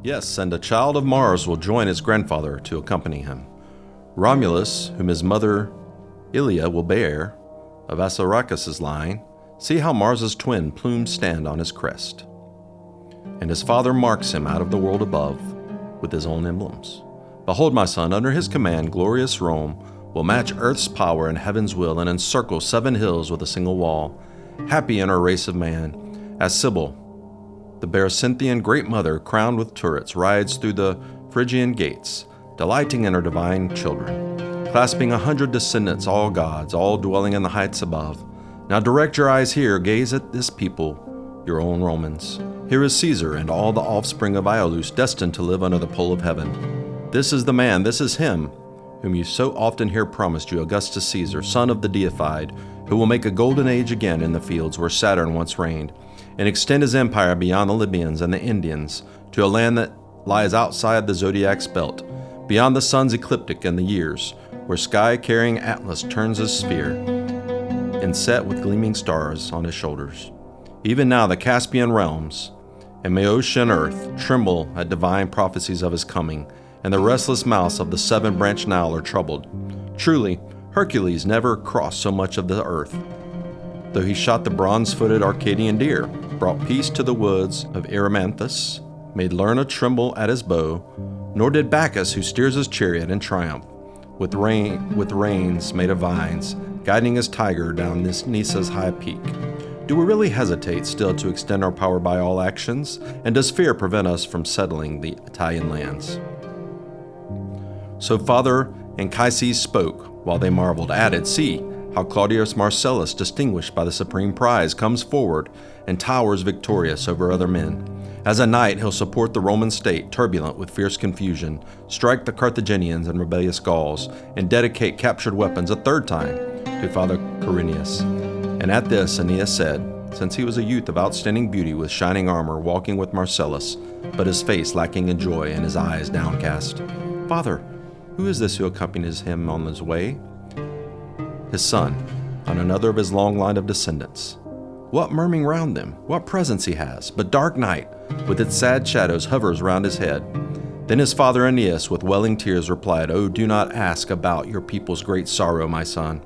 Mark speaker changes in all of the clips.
Speaker 1: Yes, and a child of Mars will join his grandfather to accompany him. Romulus, whom his mother Ilia will bear, of Assaracus' line, see how Mars's twin plumes stand on his crest. And his father marks him out of the world above with his own emblems. Behold, my son, under his command, glorious Rome will match earth's power and heaven's will and encircle 7 hills with a single wall, happy in her race of man, as Sibyl, the Berecyntian great mother, crowned with turrets, rides through the Phrygian gates, delighting in her divine children, clasping 100 descendants, all gods, all dwelling in the heights above. Now direct your eyes here, gaze at this people, your own Romans. Here is Caesar and all the offspring of Iolus, destined to live under the pole of heaven. This is the man, this is him, whom you so often hear promised you, Augustus Caesar, son of the deified, who will make a golden age again in the fields where Saturn once reigned, and extend his empire beyond the Libyans and the Indians to a land that lies outside the zodiac's belt, beyond the sun's ecliptic and the years, where sky-carrying Atlas turns his sphere, and set with gleaming stars on his shoulders. Even now the Caspian realms and Maeotian earth tremble at divine prophecies of his coming, and the restless mouths of the 7-branched Nile are troubled. Truly, Hercules never crossed so much of the earth, though he shot the bronze-footed Arcadian deer, brought peace to the woods of Erymanthus, made Lerna tremble at his bow, nor did Bacchus, who steers his chariot in triumph, with reins made of vines, guiding his tiger down this Nisa's high peak. Do we really hesitate still to extend our power by all actions? And does fear prevent us from settling the Italian lands? So Father Anchises spoke, while they marveled, added, see how Claudius Marcellus, distinguished by the supreme prize, comes forward and towers victorious over other men. As a knight, he'll support the Roman state, turbulent with fierce confusion, strike the Carthaginians and rebellious Gauls, and dedicate captured weapons a 3rd time to Father Quirinius. And at this Aeneas said, since he was a youth of outstanding beauty with shining armor, walking with Marcellus, but his face lacking in joy and his eyes downcast, Father, who is this who accompanies him on his way? His son, on another of his long line of descendants. What murmuring round them? What presence he has? But dark night, with its sad shadows, hovers round his head. Then his father Aeneas, with welling tears, replied, Oh, do not ask about your people's great sorrow, my son.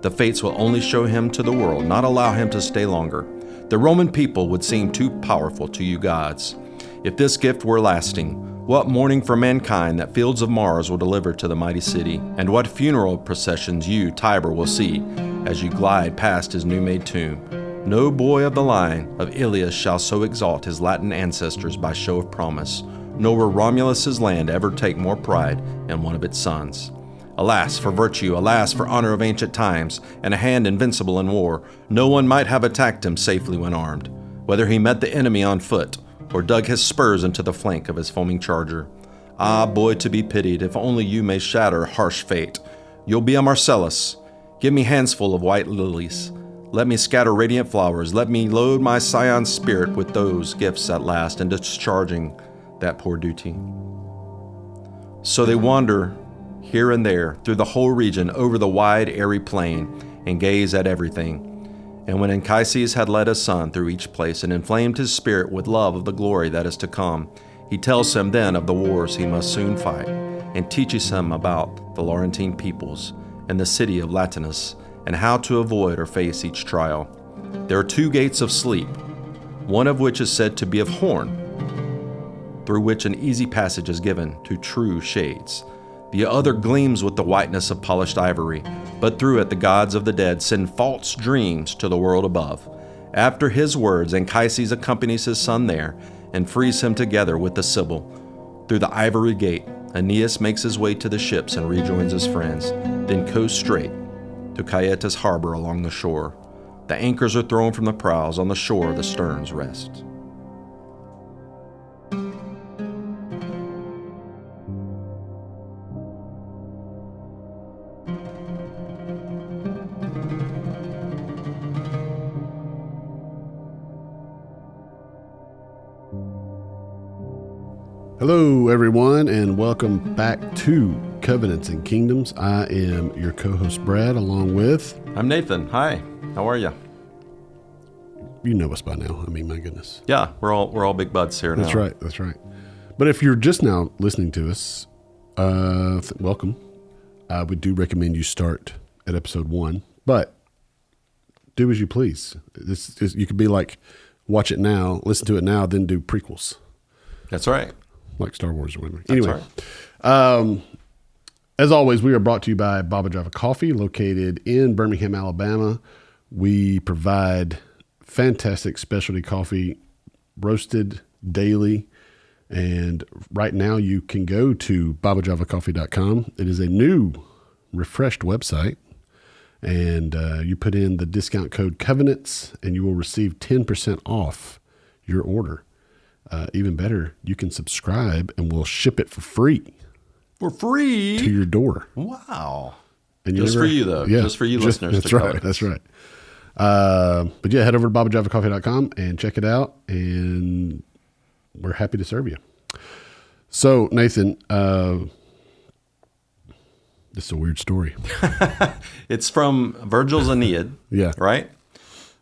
Speaker 1: The fates will only show him to the world, not allow him to stay longer. The Roman people would seem too powerful to you gods. If this gift were lasting, what mourning for mankind that fields of Mars will deliver to the mighty city, and what funeral processions you, Tiber, will see as you glide past his new-made tomb. No boy of the line of Ilius shall so exalt his Latin ancestors by show of promise, nor will Romulus's land ever take more pride in one of its sons. Alas for virtue, alas for honor of ancient times, and a hand invincible in war. No one might have attacked him safely when armed, whether he met the enemy on foot, or dug his spurs into the flank of his foaming charger. Ah, boy to be pitied, if only you may shatter harsh fate. You'll be a Marcellus. Give me handsful of white lilies. Let me scatter radiant flowers. Let me load my scion's spirit with those gifts at last, and discharging that poor duty. So they wander here and there through the whole region, over the wide, airy plain, and gaze at everything. And when Anchises had led his son through each place and inflamed his spirit with love of the glory that is to come, he tells him then of the wars he must soon fight, and teaches him about the Laurentine peoples and the city of Latinus, and how to avoid or face each trial. There are 2 gates of sleep, one of which is said to be of horn, through which an easy passage is given to true shades. The other gleams with the whiteness of polished ivory, but through it the gods of the dead send false dreams to the world above. After his words, Anchises accompanies his son there and frees him together with the Sibyl. Through the ivory gate, Aeneas makes his way to the ships and rejoins his friends, then coasts straight to Caieta's harbor along the shore. The anchors are thrown from the prows, on the shore the sterns rest.
Speaker 2: Hello, everyone, and welcome back to Covenants and Kingdoms. I am your co-host, Brad, along with...
Speaker 1: I'm Nathan. Hi. How are you?
Speaker 2: You know us by now. I mean, my goodness.
Speaker 1: Yeah, we're all big buds here now.
Speaker 2: That's right. But if you're just now listening to us, welcome. We do recommend you start at episode 1, but do as you please. You could be like, watch it now, listen to it now, then do prequels.
Speaker 1: That's right.
Speaker 2: Like Star Wars or whatever.
Speaker 1: That's
Speaker 2: anyway,
Speaker 1: right.
Speaker 2: As always, we are brought to you by Baba Java Coffee, located in Birmingham, Alabama. We provide fantastic specialty coffee, roasted daily. And right now you can go to babajavacoffee.com. It is a new, refreshed website. And you put in the discount code COVENANTS, and you will receive 10% off your order. Even better, you can subscribe, and we'll ship it for free.
Speaker 1: For free?
Speaker 2: To your door.
Speaker 1: Wow.
Speaker 2: And
Speaker 1: just for you, though.
Speaker 2: Yeah,
Speaker 1: just for you listeners.
Speaker 2: That's right. That's right. But yeah, head over to babajavacoffee.com and check it out, and we're happy to serve you. So, Nathan, this is a weird story.
Speaker 1: It's from Virgil's Aeneid.
Speaker 2: Yeah.
Speaker 1: Right?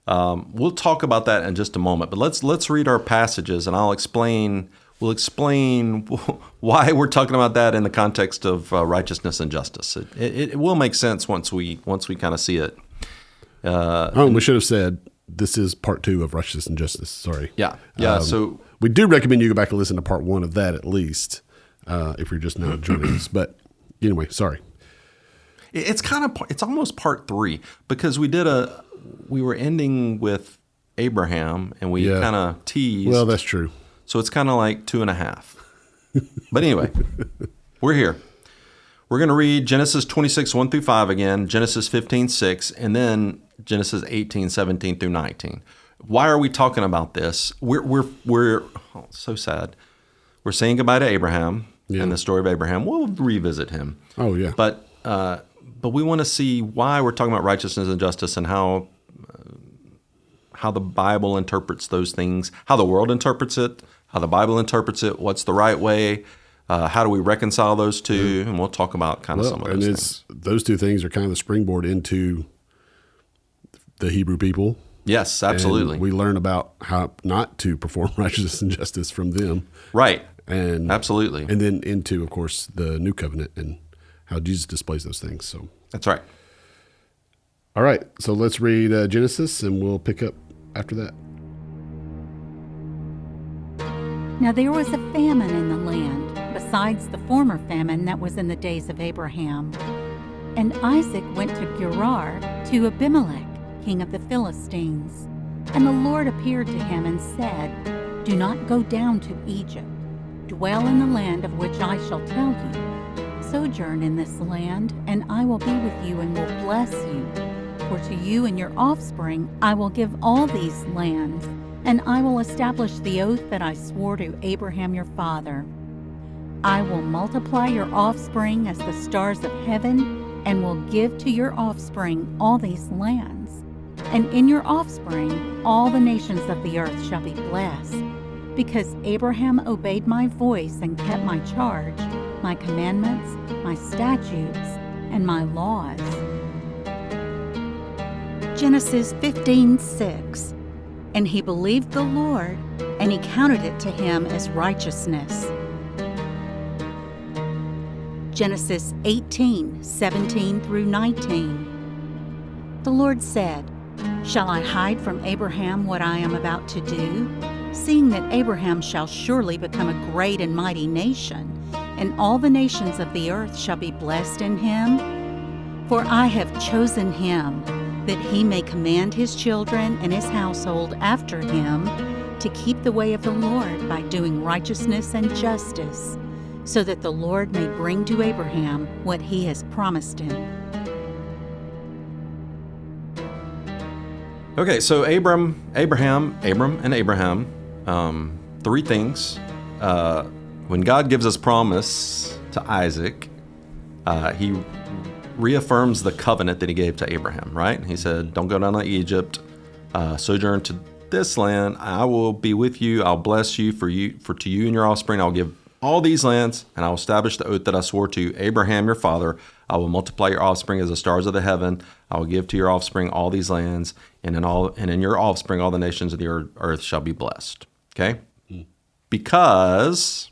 Speaker 1: We'll talk about that in just a moment, but let's read our passages, and we'll explain why we're talking about that in the context of righteousness and justice. It will make sense once we kind of see it.
Speaker 2: We should have said this is part 2 of righteousness and justice. Sorry.
Speaker 1: Yeah. So
Speaker 2: we do recommend you go back and listen to part 1 of that at least, if you're just now joining us. But anyway, sorry.
Speaker 1: It's almost part 3, because we were ending with Abraham, and we kind of teased.
Speaker 2: Well, that's true.
Speaker 1: So it's kind of like 2.5. But anyway, we're here. We're going to read Genesis 26, 1 through 5 again, Genesis 15, 6, and then Genesis 18, 17 through 19. Why are we talking about this? We're so sad. We're saying goodbye to Abraham and the story of Abraham. We'll revisit him.
Speaker 2: Oh, yeah.
Speaker 1: But we want to see why we're talking about righteousness and justice, and how the Bible interprets those things, how the world interprets it, how the Bible interprets it, what's the right way, how do we reconcile those two, and we'll talk about some of those things.
Speaker 2: Those two things are kind of the springboard into the Hebrew people.
Speaker 1: Yes, absolutely.
Speaker 2: And we learn about how not to perform righteousness and justice from them.
Speaker 1: Right.
Speaker 2: And
Speaker 1: absolutely.
Speaker 2: And then into, of course, the new covenant and how Jesus displays those things. So
Speaker 1: that's right.
Speaker 2: All right. So let's read Genesis, and we'll pick up after that.
Speaker 3: Now there was a famine in the land, besides the former famine that was in the days of Abraham. And Isaac went to Gerar to Abimelech, king of the Philistines. And the Lord appeared to him and said, "Do not go down to Egypt. Dwell in the land of which I shall tell you. Sojourn in this land, and I will be with you and will bless you. For to you and your offspring I will give all these lands, and I will establish the oath that I swore to Abraham your father. I will multiply your offspring as the stars of heaven, and will give to your offspring all these lands. And in your offspring all the nations of the earth shall be blessed, because Abraham obeyed my voice and kept my charge, my commandments, my statutes, and my laws." Genesis 15:6. And he believed the Lord, and he counted it to him as righteousness. Genesis 18:17 through 19. The Lord said, "Shall I hide from Abraham what I am about to do? Seeing that Abraham shall surely become a great and mighty nation, and all the nations of the earth shall be blessed in him? For I have chosen him, that he may command his children and his household after him to keep the way of the Lord by doing righteousness and justice, so that the Lord may bring to Abraham what he has promised him."
Speaker 1: Okay, so Abraham, and Abraham, three things. When God gives us promise to Isaac, he reaffirms the covenant that he gave to Abraham, right? He said, "Don't go down to Egypt, sojourn to this land. I will be with you. I'll bless you, for to you and your offspring I'll give all these lands, and I will establish the oath that I swore to Abraham your father. I will multiply your offspring as the stars of the heaven. I will give to your offspring all these lands, and in your offspring all the nations of the earth shall be blessed." Okay? Because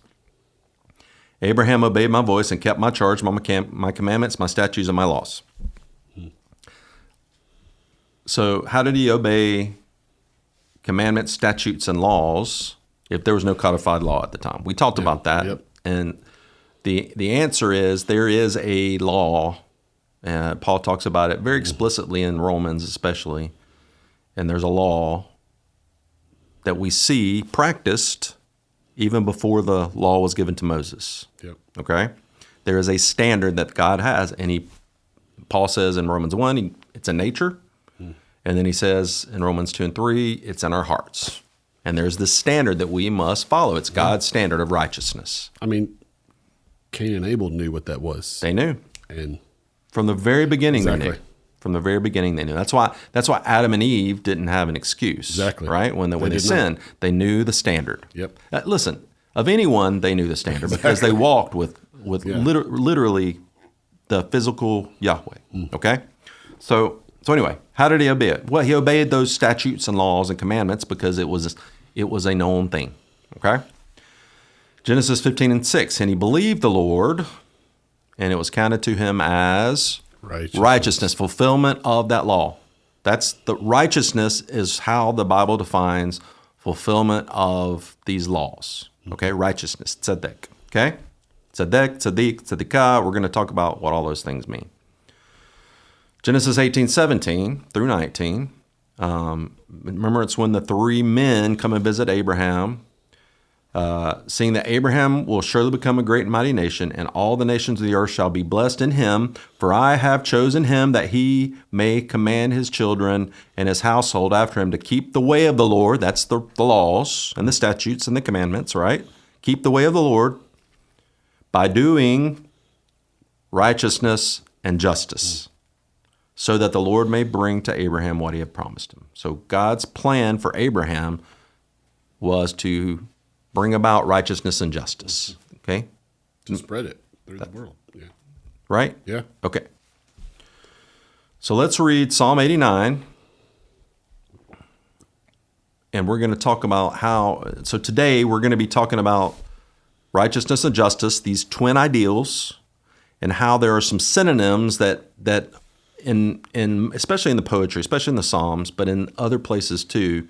Speaker 1: Abraham obeyed my voice and kept my charge, my commandments, my statutes, and my laws. So how did he obey commandments, statutes, and laws if there was no codified law at the time? We talked about that.
Speaker 2: Yep.
Speaker 1: And the answer is there is a law. Paul talks about it very explicitly in Romans especially. And there's a law that we see practiced even before the law was given to Moses.
Speaker 2: Yep.
Speaker 1: Okay? There is a standard that God has, and Paul says in Romans 1, it's in nature. And then he says in Romans 2 and 3, it's in our hearts. And there's this standard that we must follow. It's God's standard of righteousness.
Speaker 2: I mean, Cain and Abel knew what that was.
Speaker 1: They knew.
Speaker 2: And
Speaker 1: from the very beginning, they
Speaker 2: Exactly.
Speaker 1: knew. From the very beginning, they knew. That's why Adam and Eve didn't have an excuse.
Speaker 2: Exactly.
Speaker 1: Right? When they
Speaker 2: did
Speaker 1: sinned, they knew the standard.
Speaker 2: Yep.
Speaker 1: Listen, of anyone, they knew the standard because they walked with literally the physical Yahweh. Okay? So anyway, how did he obey it? Well, he obeyed those statutes and laws and commandments because it was a known thing. Okay? Genesis 15 and 6, and he believed the Lord, and it was counted to him as righteousness, fulfillment of that law. That's the righteousness is how the Bible defines fulfillment of these laws. Okay, righteousness, tsedeq. Okay, tsedeq, tsedeq. We're going to talk about what all those things mean. Genesis 18:17 through 19. Remember, it's when the three men come and visit Abraham. Seeing that Abraham will surely become a great and mighty nation, and all the nations of the earth shall be blessed in him. For I have chosen him that he may command his children and his household after him to keep the way of the Lord. That's the laws and the statutes and the commandments, right? Keep the way of the Lord by doing righteousness and justice, so that the Lord may bring to Abraham what he had promised him. So God's plan for Abraham was to bring about righteousness and justice. Okay?
Speaker 2: to spread it through the world. Yeah.
Speaker 1: Right?
Speaker 2: Yeah.
Speaker 1: Okay. So let's read Psalm 89. And we're going to talk about so today we're going to be talking about righteousness and justice, these twin ideals, and how there are some synonyms that in especially in the poetry, especially in the Psalms, but in other places too,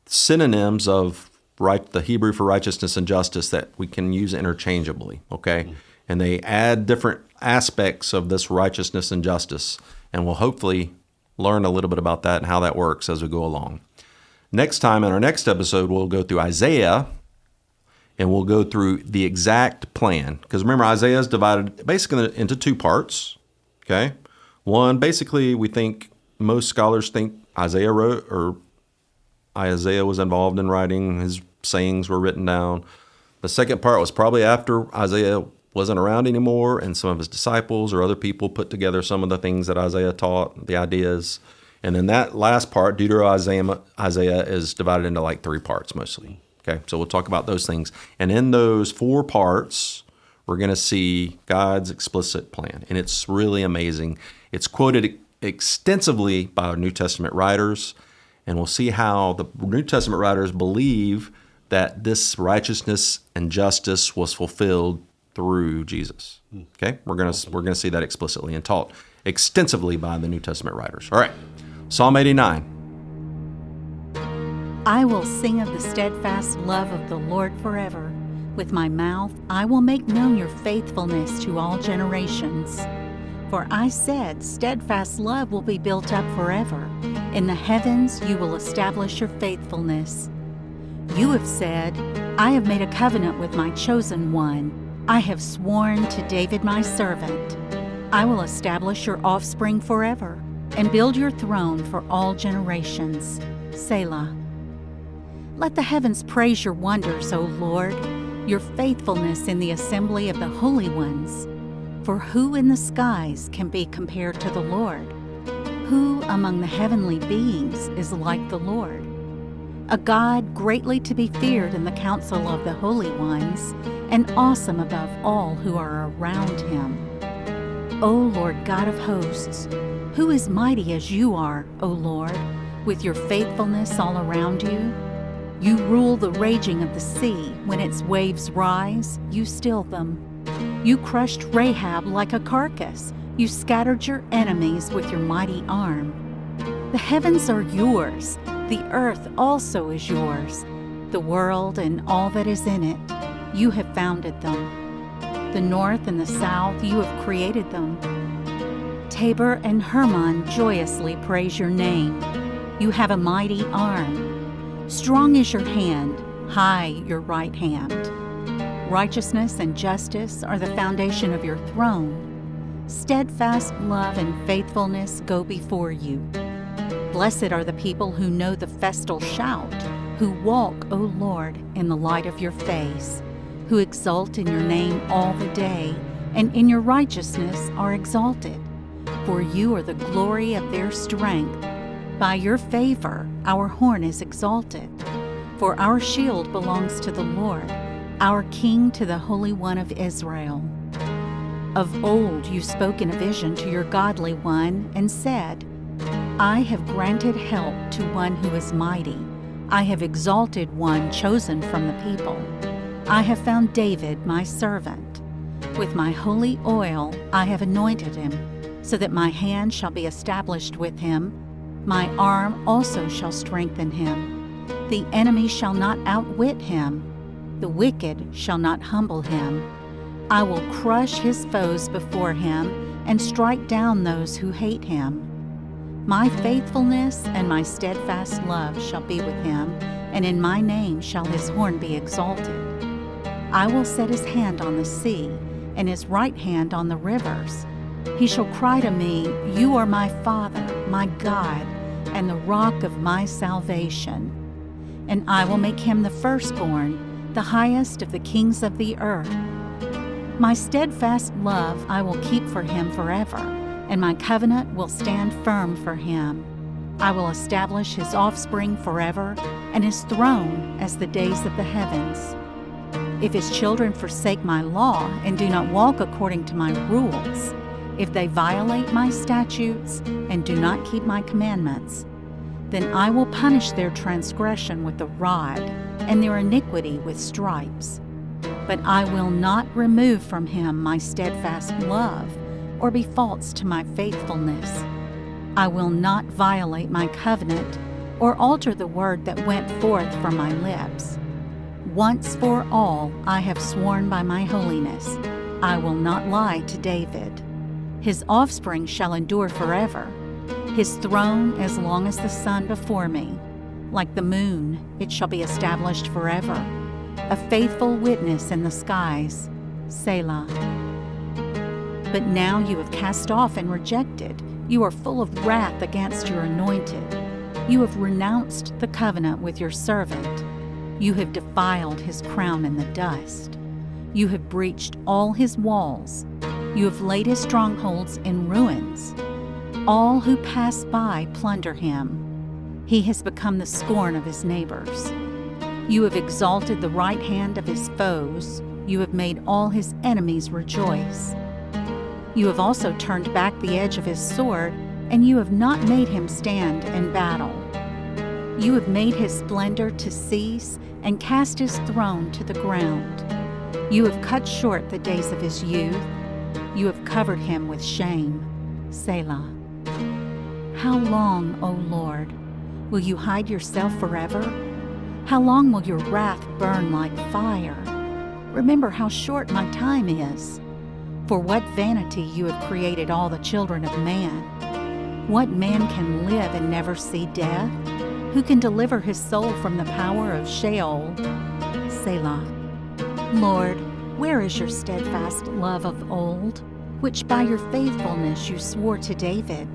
Speaker 1: synonyms of the Hebrew for righteousness and justice that we can use interchangeably, okay? Mm-hmm. And they add different aspects of this righteousness and justice, and we'll hopefully learn a little bit about that and how that works as we go along. Next time, in our next episode, we'll go through Isaiah, and we'll go through the exact plan. Because remember, Isaiah is divided basically into two parts, okay? One, basically, most scholars think Isaiah wrote, or Isaiah was involved in writing, his sayings were written down. The second part was probably after Isaiah wasn't around anymore, and some of his disciples or other people put together some of the things that Isaiah taught, the ideas. And then that last part, Deutero-Isaiah, is divided into like three parts mostly. Okay, so we'll talk about those things. And in those four parts, we're going to see God's explicit plan. And it's really amazing. It's quoted extensively by our New Testament writers. And we'll see how the New Testament writers believe that this righteousness and justice was fulfilled through Jesus. Okay, we're gonna see that explicitly and taught extensively by the New Testament writers. All right, Psalm 89.
Speaker 3: I will sing of the steadfast love of the Lord forever. With my mouth I will make known your faithfulness to all generations. For I said, steadfast love will be built up forever. In the heavens you will establish your faithfulness. You have said, I have made a covenant with my chosen one. I have sworn to David my servant. I will establish your offspring forever and build your throne for all generations. Selah. Let the heavens praise your wonders, O Lord, your faithfulness in the assembly of the holy ones. For who in the skies can be compared to the Lord? Who among the heavenly beings is like the Lord? A God greatly to be feared in the council of the holy ones, and awesome above all who are around him. O Lord God of hosts, who is mighty as you are, O Lord, with your faithfulness all around you? You rule the raging of the sea. When its waves rise, you still them. You crushed Rahab like a carcass. You scattered your enemies with your mighty arm. The heavens are yours. The earth also is yours. The world and all that is in it. You have founded them. The north and the south, you have created them. Tabor and Hermon joyously praise your name. You have a mighty arm. Strong is your hand, high your right hand. Righteousness and justice are the foundation of your throne. Steadfast love and faithfulness go before you. Blessed are the people who know the festal shout, who walk, O Lord, in the light of your face, who exult in your name all the day, and in your righteousness are exalted. For you are the glory of their strength. By your favor our horn is exalted. For our shield belongs to the Lord, our King to the Holy One of Israel. Of old you spoke in a vision to your godly one and said, I have granted help to one who is mighty. I have exalted one chosen from the people. I have found David my servant. With my holy oil I have anointed him, so that my hand shall be established with him. My arm also shall strengthen him. The enemy shall not outwit him. The wicked shall not humble him. I will crush his foes before him and strike down those who hate him. My faithfulness and my steadfast love shall be with him, and in my name shall his horn be exalted. I will set his hand on the sea, and his right hand on the rivers. He shall cry to me, You are my Father, my God, and the rock of my salvation. And I will make him the firstborn, the highest of the kings of the earth. My steadfast love I will keep for him forever, and my covenant will stand firm for him. I will establish his offspring forever, and his throne as the days of the heavens. If his children forsake my law and do not walk according to my rules, if they violate my statutes and do not keep my commandments, then I will punish their transgression with the rod and their iniquity with stripes. But I will not remove from him my steadfast love or be false to my faithfulness. I will not violate my covenant or alter the word that went forth from my lips. Once for all I have sworn by my holiness, I will not lie to David. His offspring shall endure forever, his throne as long as the sun before me. Like the moon, it shall be established forever, a faithful witness in the skies. Selah. But now you have cast off and rejected. You are full of wrath against your anointed. You have renounced the covenant with your servant. You have defiled his crown in the dust. You have breached all his walls. You have laid his strongholds in ruins. All who pass by plunder him. He has become the scorn of his neighbors. You have exalted the right hand of his foes. You have made all his enemies rejoice. You have also turned back the edge of his sword, and you have not made him stand in battle. You have made his splendor to cease and cast his throne to the ground. You have cut short the days of his youth. You have covered him with shame. Selah. How long, O Lord, will you hide yourself forever? How long will your wrath burn like fire? Remember how short my time is. For what vanity you have created all the children of man. What man can live and never see death? Who can deliver his soul from the power of Sheol? Selah. Lord, where is your steadfast love of old, which by your faithfulness you swore to David?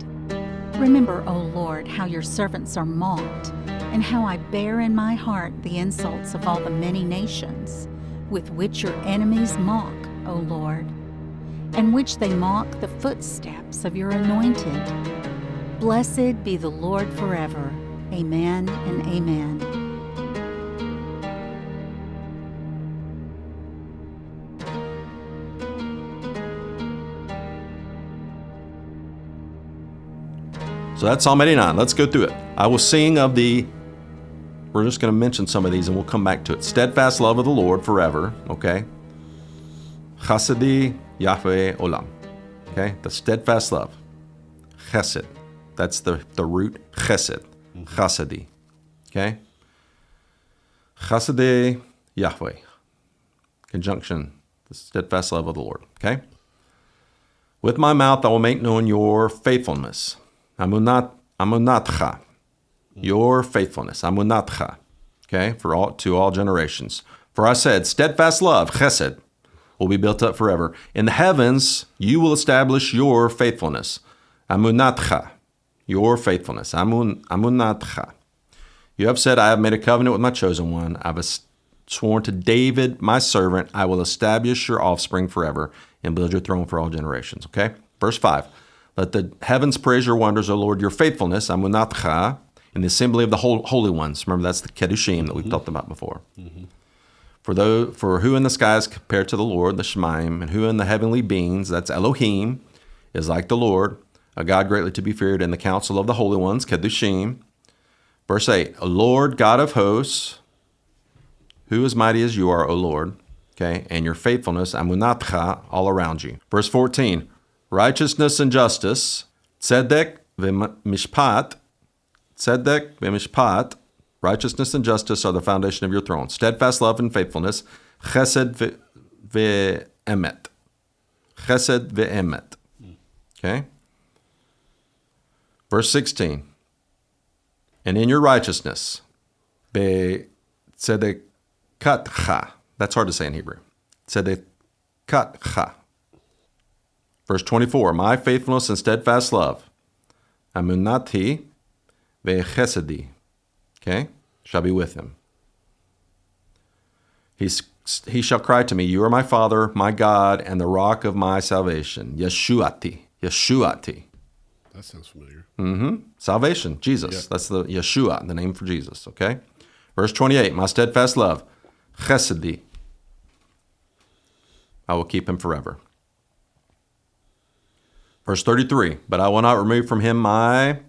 Speaker 3: Remember, O Lord, how your servants are mocked, and how I bear in my heart the insults of all the many nations, with which your enemies mock, O Lord, and which they mock the footsteps of your anointed. Blessed be the Lord forever. Amen and amen.
Speaker 1: So that's Psalm 89. Let's go through it. I will sing of the, we're just going to mention some of these and we'll come back to it. Steadfast love of the Lord forever, okay? chesedi Yahweh olam. Okay, the steadfast love. Chesed. That's the root chesed. Chesedi. Okay? Chesedi Yahweh. Conjunction. The steadfast love of the Lord. Okay? With my mouth I will make known your faithfulness. Amunatcha. Your faithfulness. Amunatcha. Okay? To all generations. For I said, steadfast love, chesed, will be built up forever. In the heavens, you will establish your faithfulness. Amunatcha. Your faithfulness. Amunatcha. You have said, I have made a covenant with my chosen one. I have sworn to David, my servant, I will establish your offspring forever and build your throne for all generations. Okay? Verse 5. Let the heavens praise your wonders, O Lord, your faithfulness, amunatcha, in the assembly of the holy ones. Remember, that's the kedushim that we've talked about before. For who in the skies compared to the Lord, the Shemaim, and who in the heavenly beings, that's Elohim, is like the Lord, a God greatly to be feared in the council of the holy ones, kedushim. Verse 8, O Lord, God of hosts, who is mighty as you are, O Lord, okay, and your faithfulness, amunatcha, all around you. Verse 14, righteousness and justice, tsedeq mishpat, tsedeq mishpat, righteousness and justice are the foundation of your throne. Steadfast love and faithfulness, chesed emet. Chesed emet. Okay? Verse 16, and in your righteousness, tsedekatcha. That's hard to say in Hebrew. Tzedekatcha. Verse 24, my faithfulness and steadfast love, amunati vechesedi, okay, shall be with him. He shall cry to me, you are my Father, my God, and the rock of my salvation. Yeshuati. Yeshuati.
Speaker 2: That sounds familiar.
Speaker 1: Salvation, Jesus. Yep. That's the Yeshua, the name for Jesus, okay? Verse 28, my steadfast love, chesedi, I will keep him forever. Verse 33, but I will not remove from him my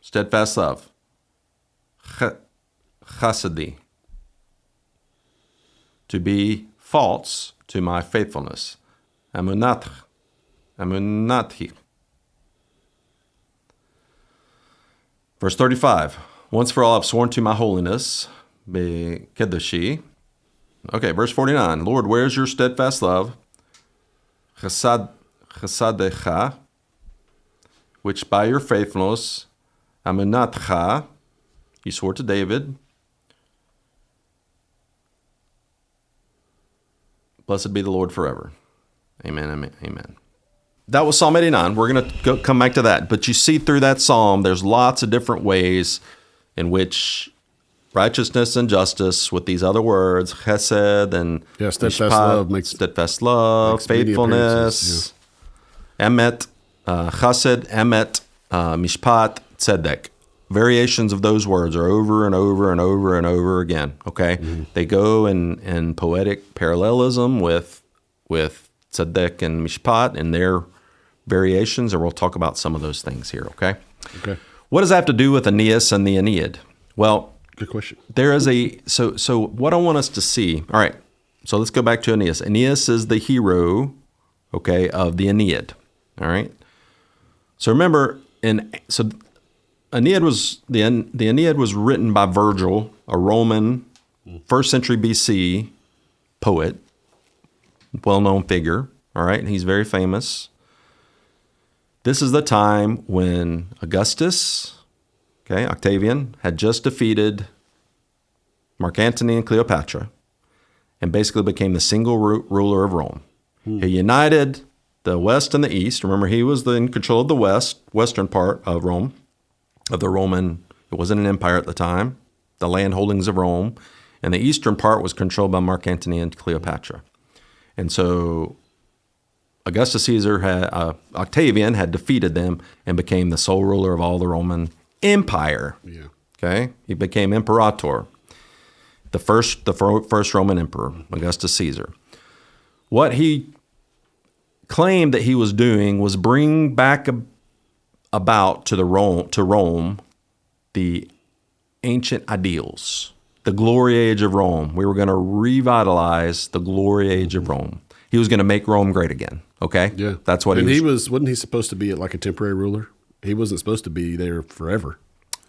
Speaker 1: steadfast love, chesedi, to be false to my faithfulness, amunati. Verse 35, once for all I've sworn to my holiness, kedoshi. Okay, verse 49, Lord, where's your steadfast love, chesadecha, which by your faithfulness, amunatcha, you swore to David. Blessed be the Lord forever. Amen, amen, amen. That was Psalm 89. We're going to come back to that. But you see through that psalm, there's lots of different ways in which righteousness and justice with these other words, chesed and
Speaker 2: steadfast
Speaker 1: mishpat,
Speaker 2: love makes
Speaker 1: faithfulness, emet, chesed, emet, mishpat, tsedeq. Variations of those words are over and over and over and over again. Okay, They go in poetic parallelism with tsedeq and mishpat and their variations, and we'll talk about some of those things here. Okay. What does that have to do with Aeneas and the Aeneid? Well,
Speaker 2: good question.
Speaker 1: There is so what I want us to see. All right. So let's go back to Aeneas. Aeneas is the hero, okay, of the Aeneid. All right. So remember, Aeneid was the Aeneid was written by Virgil, a Roman 1st century BC poet, well-known figure. All right, and he's very famous. This is the time when Augustus, okay, Octavian, had just defeated Mark Antony and Cleopatra and basically became the single ruler of Rome. He united the West and the East. Remember, he was in control of the western part of Rome, of the Roman, it wasn't an empire at the time, the land holdings of Rome, and the eastern part was controlled by Mark Antony and Cleopatra. And so Octavian had defeated them and became the sole ruler of all the Roman Empire.
Speaker 2: Yeah.
Speaker 1: Okay? He became imperator, the first Roman emperor, Augustus Caesar. What he claimed that he was doing was bring back about to Rome the ancient ideals, the glory age of Rome. We were going to revitalize the glory age of Rome. he was going to make Rome great again. Okay,
Speaker 2: Yeah,
Speaker 1: that's what
Speaker 2: and
Speaker 1: he was.
Speaker 2: wasn't he supposed to be like a temporary ruler? He wasn't supposed to be there forever.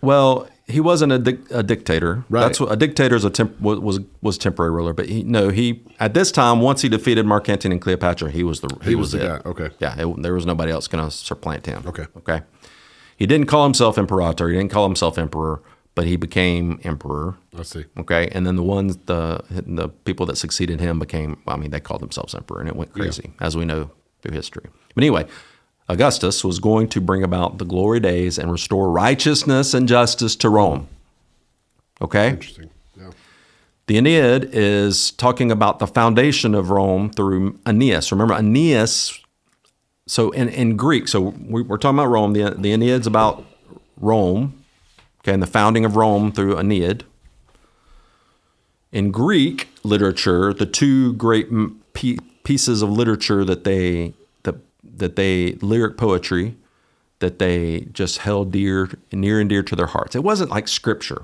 Speaker 1: Well, he wasn't a dictator.
Speaker 2: Right.
Speaker 1: That's what a dictator is. Was temporary ruler, but he at this time, once he defeated Mark Antony and Cleopatra, he was the
Speaker 2: guy. Okay.
Speaker 1: Yeah, there was nobody else going to supplant him.
Speaker 2: Okay.
Speaker 1: He didn't call himself imperator. He didn't call himself emperor, but he became emperor.
Speaker 2: I see.
Speaker 1: Okay, and then the people that succeeded him became. I mean, they called themselves emperor, and it went crazy, as we know through history. But anyway, Augustus was going to bring about the glory days and restore righteousness and justice to Rome. Okay?
Speaker 2: Interesting. Yeah.
Speaker 1: The Aeneid is talking about the foundation of Rome through Aeneas. Remember, Aeneas, so in Greek, so we're talking about Rome. The Aeneid's about Rome, okay, and the founding of Rome through Aeneid. In Greek literature, the two great pieces of literature that they lyric poetry that they just held near and dear to their hearts. It wasn't like scripture,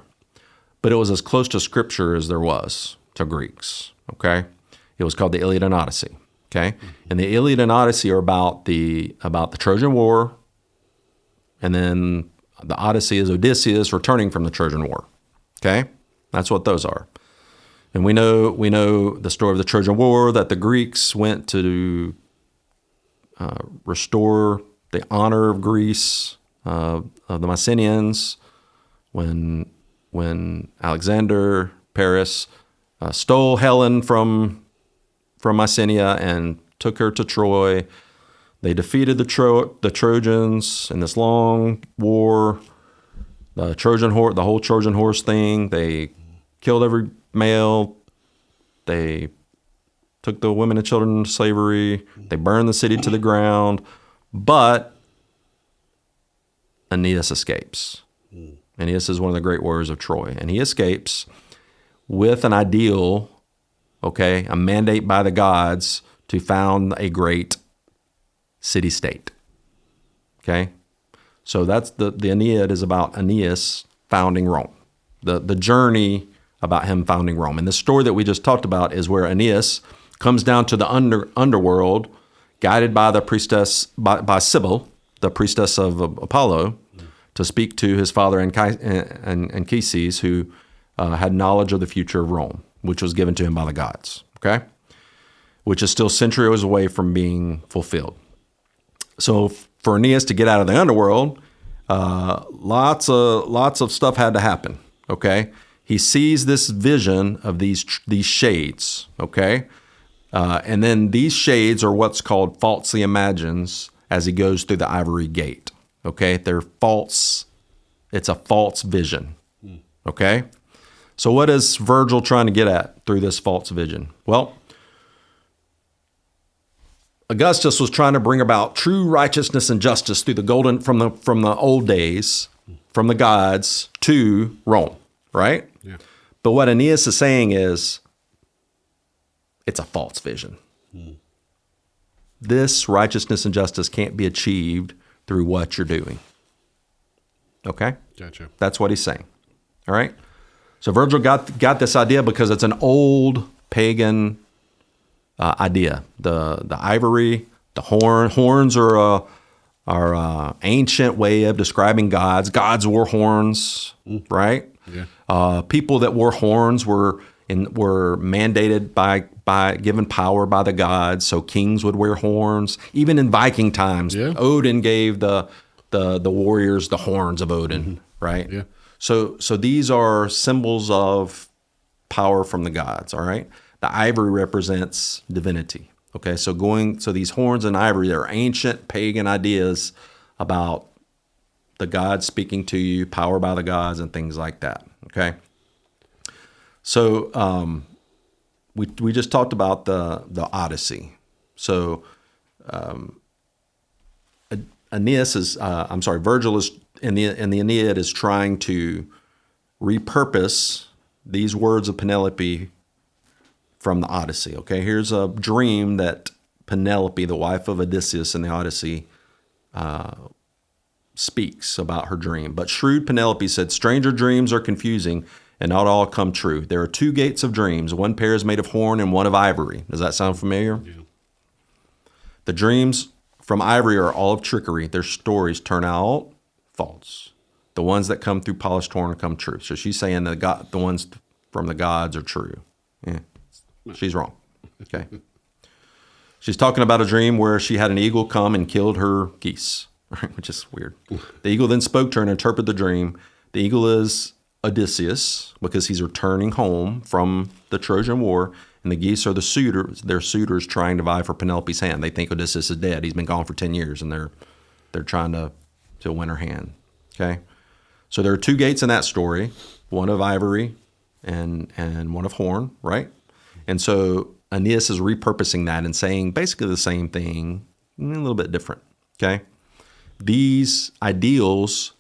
Speaker 1: but it was as close to scripture as there was to Greeks. Okay, it was called the Iliad and Odyssey. Okay, and the Iliad and Odyssey are about the Trojan War, and then the Odyssey is Odysseus returning from the Trojan War. Okay, that's what those are. And we know the story of the Trojan War, that the Greeks went to restore the honor of Greece, of the Mycenaeans, when Alexander Paris stole Helen from Mycenae and took her to Troy. They defeated the Trojans in this long war. The whole Trojan horse thing. They killed every male. They took the women and children into slavery. They burned the city to the ground. But Aeneas escapes. Aeneas is one of the great warriors of Troy. And he escapes with an ideal, okay, a mandate by the gods to found a great city-state. Okay? So that's the Aeneid is about Aeneas founding Rome. The journey about him founding Rome. And the story that we just talked about is where Aeneas comes down to the underworld, guided by the priestess, by Sibyl, the priestess of Apollo, to speak to his father Anchises, who had knowledge of the future of Rome, which was given to him by the gods. Okay, which is still centuries away from being fulfilled. So for Aeneas to get out of the underworld, lots of stuff had to happen. Okay, he sees this vision of these shades. Okay. And then these shades are what's called falsely imagines as he goes through the ivory gate. Okay, they're false. It's a false vision. Okay, so what is Virgil trying to get at through this false vision? Well, Augustus was trying to bring about true righteousness and justice through the golden from the old days, from the gods to Rome. Right.
Speaker 2: Yeah.
Speaker 1: But what Aeneas is saying is, it's a false vision. This righteousness and justice can't be achieved through what you're doing. Okay?
Speaker 2: Gotcha.
Speaker 1: That's what he's saying. All right? So Virgil got this idea because it's an old pagan idea. The ivory, the horns are an ancient way of describing gods. Gods wore horns, right?
Speaker 2: Yeah.
Speaker 1: People that wore horns were mandated by given power by the gods, so kings would wear horns. Even in Viking times, Odin gave the warriors the horns of Odin, right?
Speaker 2: Yeah.
Speaker 1: So these are symbols of power from the gods. All right, the ivory represents divinity. Okay, so these horns and ivory, they're ancient pagan ideas about the gods speaking to you, power by the gods, and things like that. Okay. So we just talked about the Odyssey. So Virgil is in the Aeneid is trying to repurpose these words of Penelope from the Odyssey. Okay, here's a dream that Penelope, the wife of Odysseus in the Odyssey, speaks about her dream. But shrewd Penelope said, "Stranger dreams are confusing, and not all come true. There are two gates of dreams. One pair is made of horn and one of ivory." Does that sound familiar?
Speaker 2: Yeah.
Speaker 1: The dreams from ivory are all of trickery. Their stories turn out false. The ones that come through polished horn come true. So she's saying the ones from the gods are true. Yeah, she's wrong. Okay. She's talking about a dream where she had an eagle come and killed her geese, right? Which is weird. The eagle then spoke to her and interpreted the dream. The eagle is Odysseus because he's returning home from the Trojan War, and the geese are the suitors. They're suitors trying to vie for Penelope's hand. They think Odysseus is dead. He's been gone for 10 years, and they're trying to win her hand. Okay, so there are two gates in that story, one of ivory and one of horn, right? And so Aeneas is repurposing that and saying basically the same thing, a little bit different. Okay, these ideals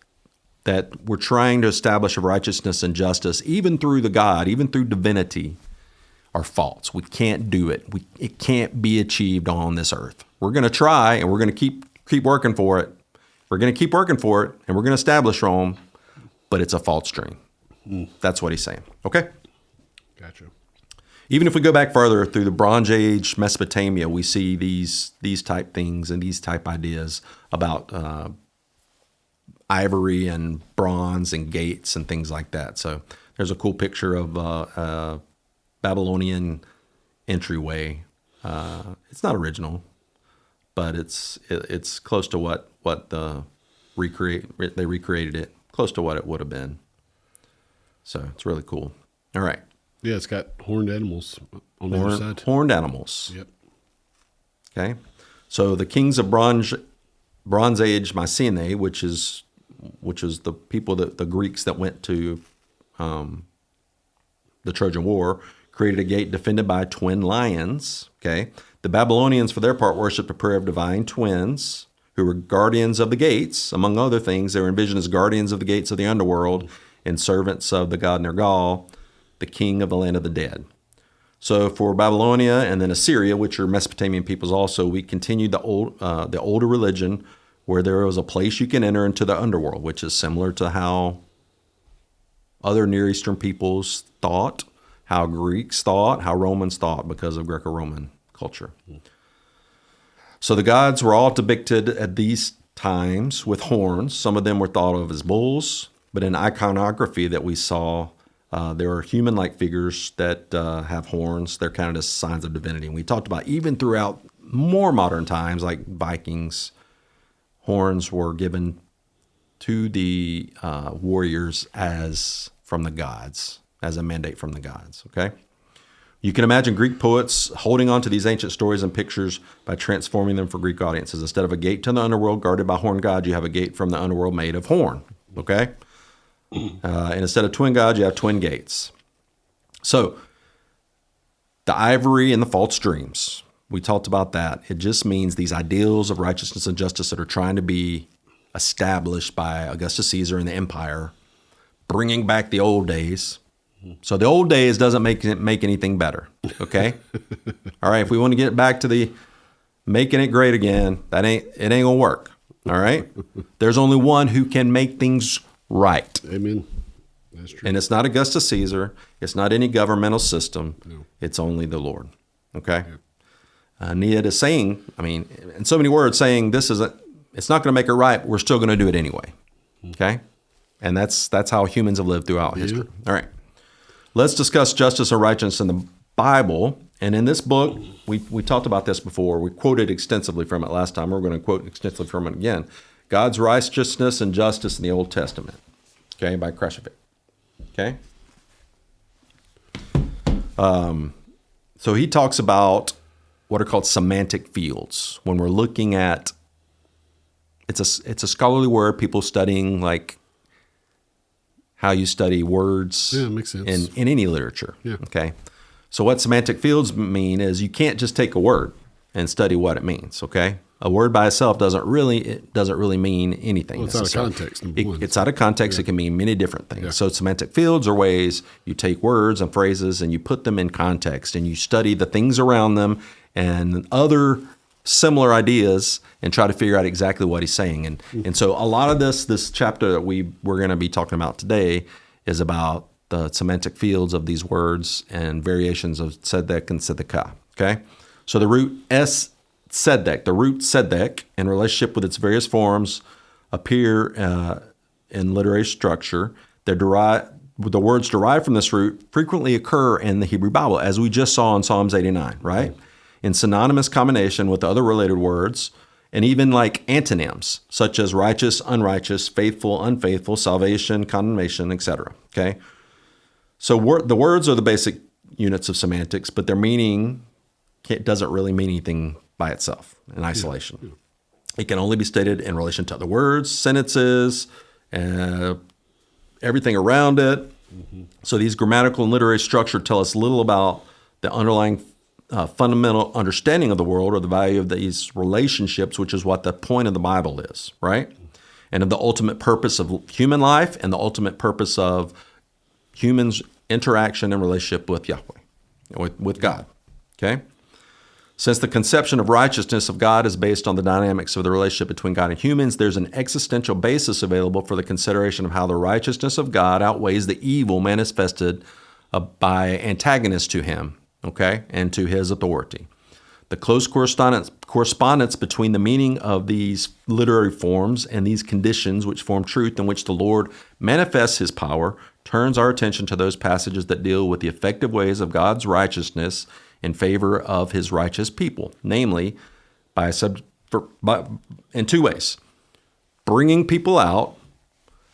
Speaker 1: that we're trying to establish of righteousness and justice, even through the God, even through divinity, are false. We can't do it. It can't be achieved on this earth. We're going to try, and we're going to keep working for it. We're going to keep working for it, and we're going to establish Rome, but it's a false dream. That's what he's saying. Okay?
Speaker 2: Gotcha.
Speaker 1: Even if we go back further through the Bronze Age Mesopotamia, we see these type things and these type ideas about ivory and bronze and gates and things like that. So there's a cool picture of Babylonian entryway. It's not original, but it's close to what they recreated it, close to what it would have been. So it's really cool. All right.
Speaker 2: Yeah, it's got horned animals on the other side.
Speaker 1: Horned animals.
Speaker 2: Yep.
Speaker 1: Okay. So the kings of Bronze Age Mycenae, which is the people the Greeks that went to the Trojan War, created a gate defended by twin lions. Okay. The Babylonians, for their part, worshipped a pair of divine twins who were guardians of the gates. Among other things, they were envisioned as guardians of the gates of the underworld and servants of the god Nergal, the king of the land of the dead. So for Babylonia and then Assyria, which are Mesopotamian peoples also, we continued the older religion where there was a place you can enter into the underworld, which is similar to how other Near Eastern peoples thought, how Greeks thought, how Romans thought because of Greco-Roman culture. So the gods were all depicted at these times with horns. Some of them were thought of as bulls, but in iconography that we saw, there are human-like figures that have horns. They're counted as signs of divinity. And we talked about even throughout more modern times, like Vikings, horns were given to the warriors as from the gods, as a mandate from the gods, okay? You can imagine Greek poets holding on to these ancient stories and pictures by transforming them for Greek audiences. Instead of a gate to the underworld guarded by horned gods, you have a gate from the underworld made of horn, okay? And instead of twin gods, you have twin gates. So the ivory and the false dreams, we talked about that. It just means these ideals of righteousness and justice that are trying to be established by Augustus Caesar and the empire, bringing back the old days. So the old days doesn't make anything better, okay? All right, if we want to get back to the making it great again, it ain't gonna work, all right? There's only one who can make things right.
Speaker 2: Amen. That's true.
Speaker 1: And it's not Augustus Caesar. It's not any governmental system.
Speaker 2: No.
Speaker 1: It's only the Lord, okay? Yeah. Nehemiah is saying, in so many words, saying it's not going to make it right, but we're still going to do it anyway, okay? And that's how humans have lived throughout history. All right. Let's discuss justice and righteousness in the Bible. And in this book, we talked about this before. We quoted extensively from it last time. We're going to quote extensively from it again. God's righteousness and justice in the Old Testament, okay, by Kreshevik, okay? So he talks about what are called semantic fields. When we're looking at, it's a scholarly word, people studying like how you study words
Speaker 2: makes sense.
Speaker 1: in any literature,
Speaker 2: Yeah.
Speaker 1: okay? So what semantic fields mean is you can't just take a word and study what it means, okay? A word by itself doesn't really mean anything.
Speaker 2: Well, it's out of context, number one.
Speaker 1: It's out of context. Yeah. It can mean many different things.
Speaker 2: Yeah.
Speaker 1: So semantic fields are ways you take words and phrases and you put them in context and you study the things around them and other similar ideas and try to figure out exactly what he's saying. And so a lot of this chapter that we're going to be talking about today is about the semantic fields of these words and variations of tsedeq and tsedeq, okay? So the root tsedeq, the root tsedeq, in relationship with its various forms, appear in literary structure. The words derived from this root frequently occur in the Hebrew Bible, as we just saw in Psalms 89, right? In synonymous combination with other related words, and even like antonyms, such as righteous, unrighteous, faithful, unfaithful, salvation, condemnation, etc. Okay? So the words are the basic units of semantics, but their meaning doesn't really mean anything by itself in isolation. Yeah. It can only be stated in relation to other words, sentences, everything around it. Mm-hmm. So these grammatical and literary structure tell us little about the underlying fundamental understanding of the world or the value of these relationships, which is what the point of the Bible is, right? And of the ultimate purpose of human life and the ultimate purpose of humans' interaction and relationship with Yahweh, with God, okay? Since the conception of righteousness of God is based on the dynamics of the relationship between God and humans, there's an existential basis available for the consideration of how the righteousness of God outweighs the evil manifested by antagonists to him, okay, and to his authority. The close correspondence between the meaning of these literary forms and these conditions which form truth in which the Lord manifests his power turns our attention to those passages that deal with the effective ways of God's righteousness in favor of his righteous people, namely in two ways: bringing people out,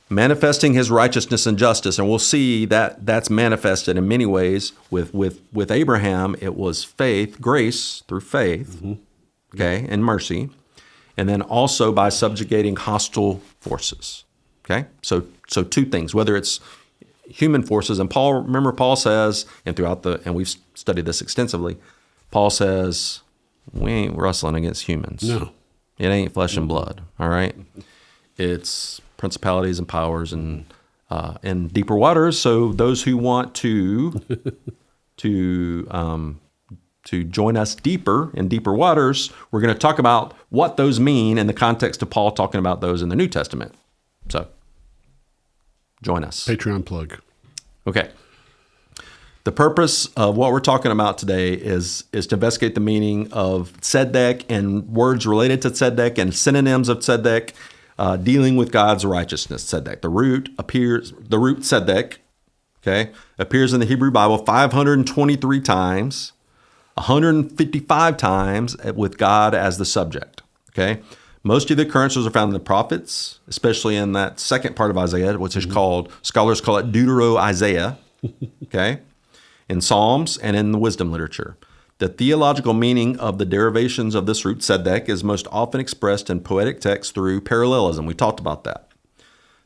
Speaker 1: manifesting his righteousness and justice. And we'll see that that's manifested in many ways. With Abraham, it was faith, grace through faith, mm-hmm. okay, and mercy. And then also by subjugating hostile forces, okay? So two things, whether it's human forces, and Paul says, and we've studied this extensively, Paul says, we ain't wrestling against humans.
Speaker 2: No.
Speaker 1: It ain't flesh and blood, all right? It's principalities and powers and deeper waters. So those who want to join us deeper in deeper waters, we're going to talk about what those mean in the context of Paul talking about those in the New Testament. So join us.
Speaker 2: Patreon plug.
Speaker 1: Okay. The purpose of what we're talking about today is to investigate the meaning of tsedeq and words related to tsedeq and synonyms of tsedeq, dealing with God's righteousness, tsedeq. The root tsedeq, okay, appears in the Hebrew Bible 523 times, 155 times with God as the subject, okay? Most of the occurrences are found in the prophets, especially in that second part of Isaiah, which is called, scholars call it Deutero-Isaiah, okay? In Psalms and in the wisdom literature. The theological meaning of the derivations of this root tsedeq is most often expressed in poetic texts through parallelism. We talked about that.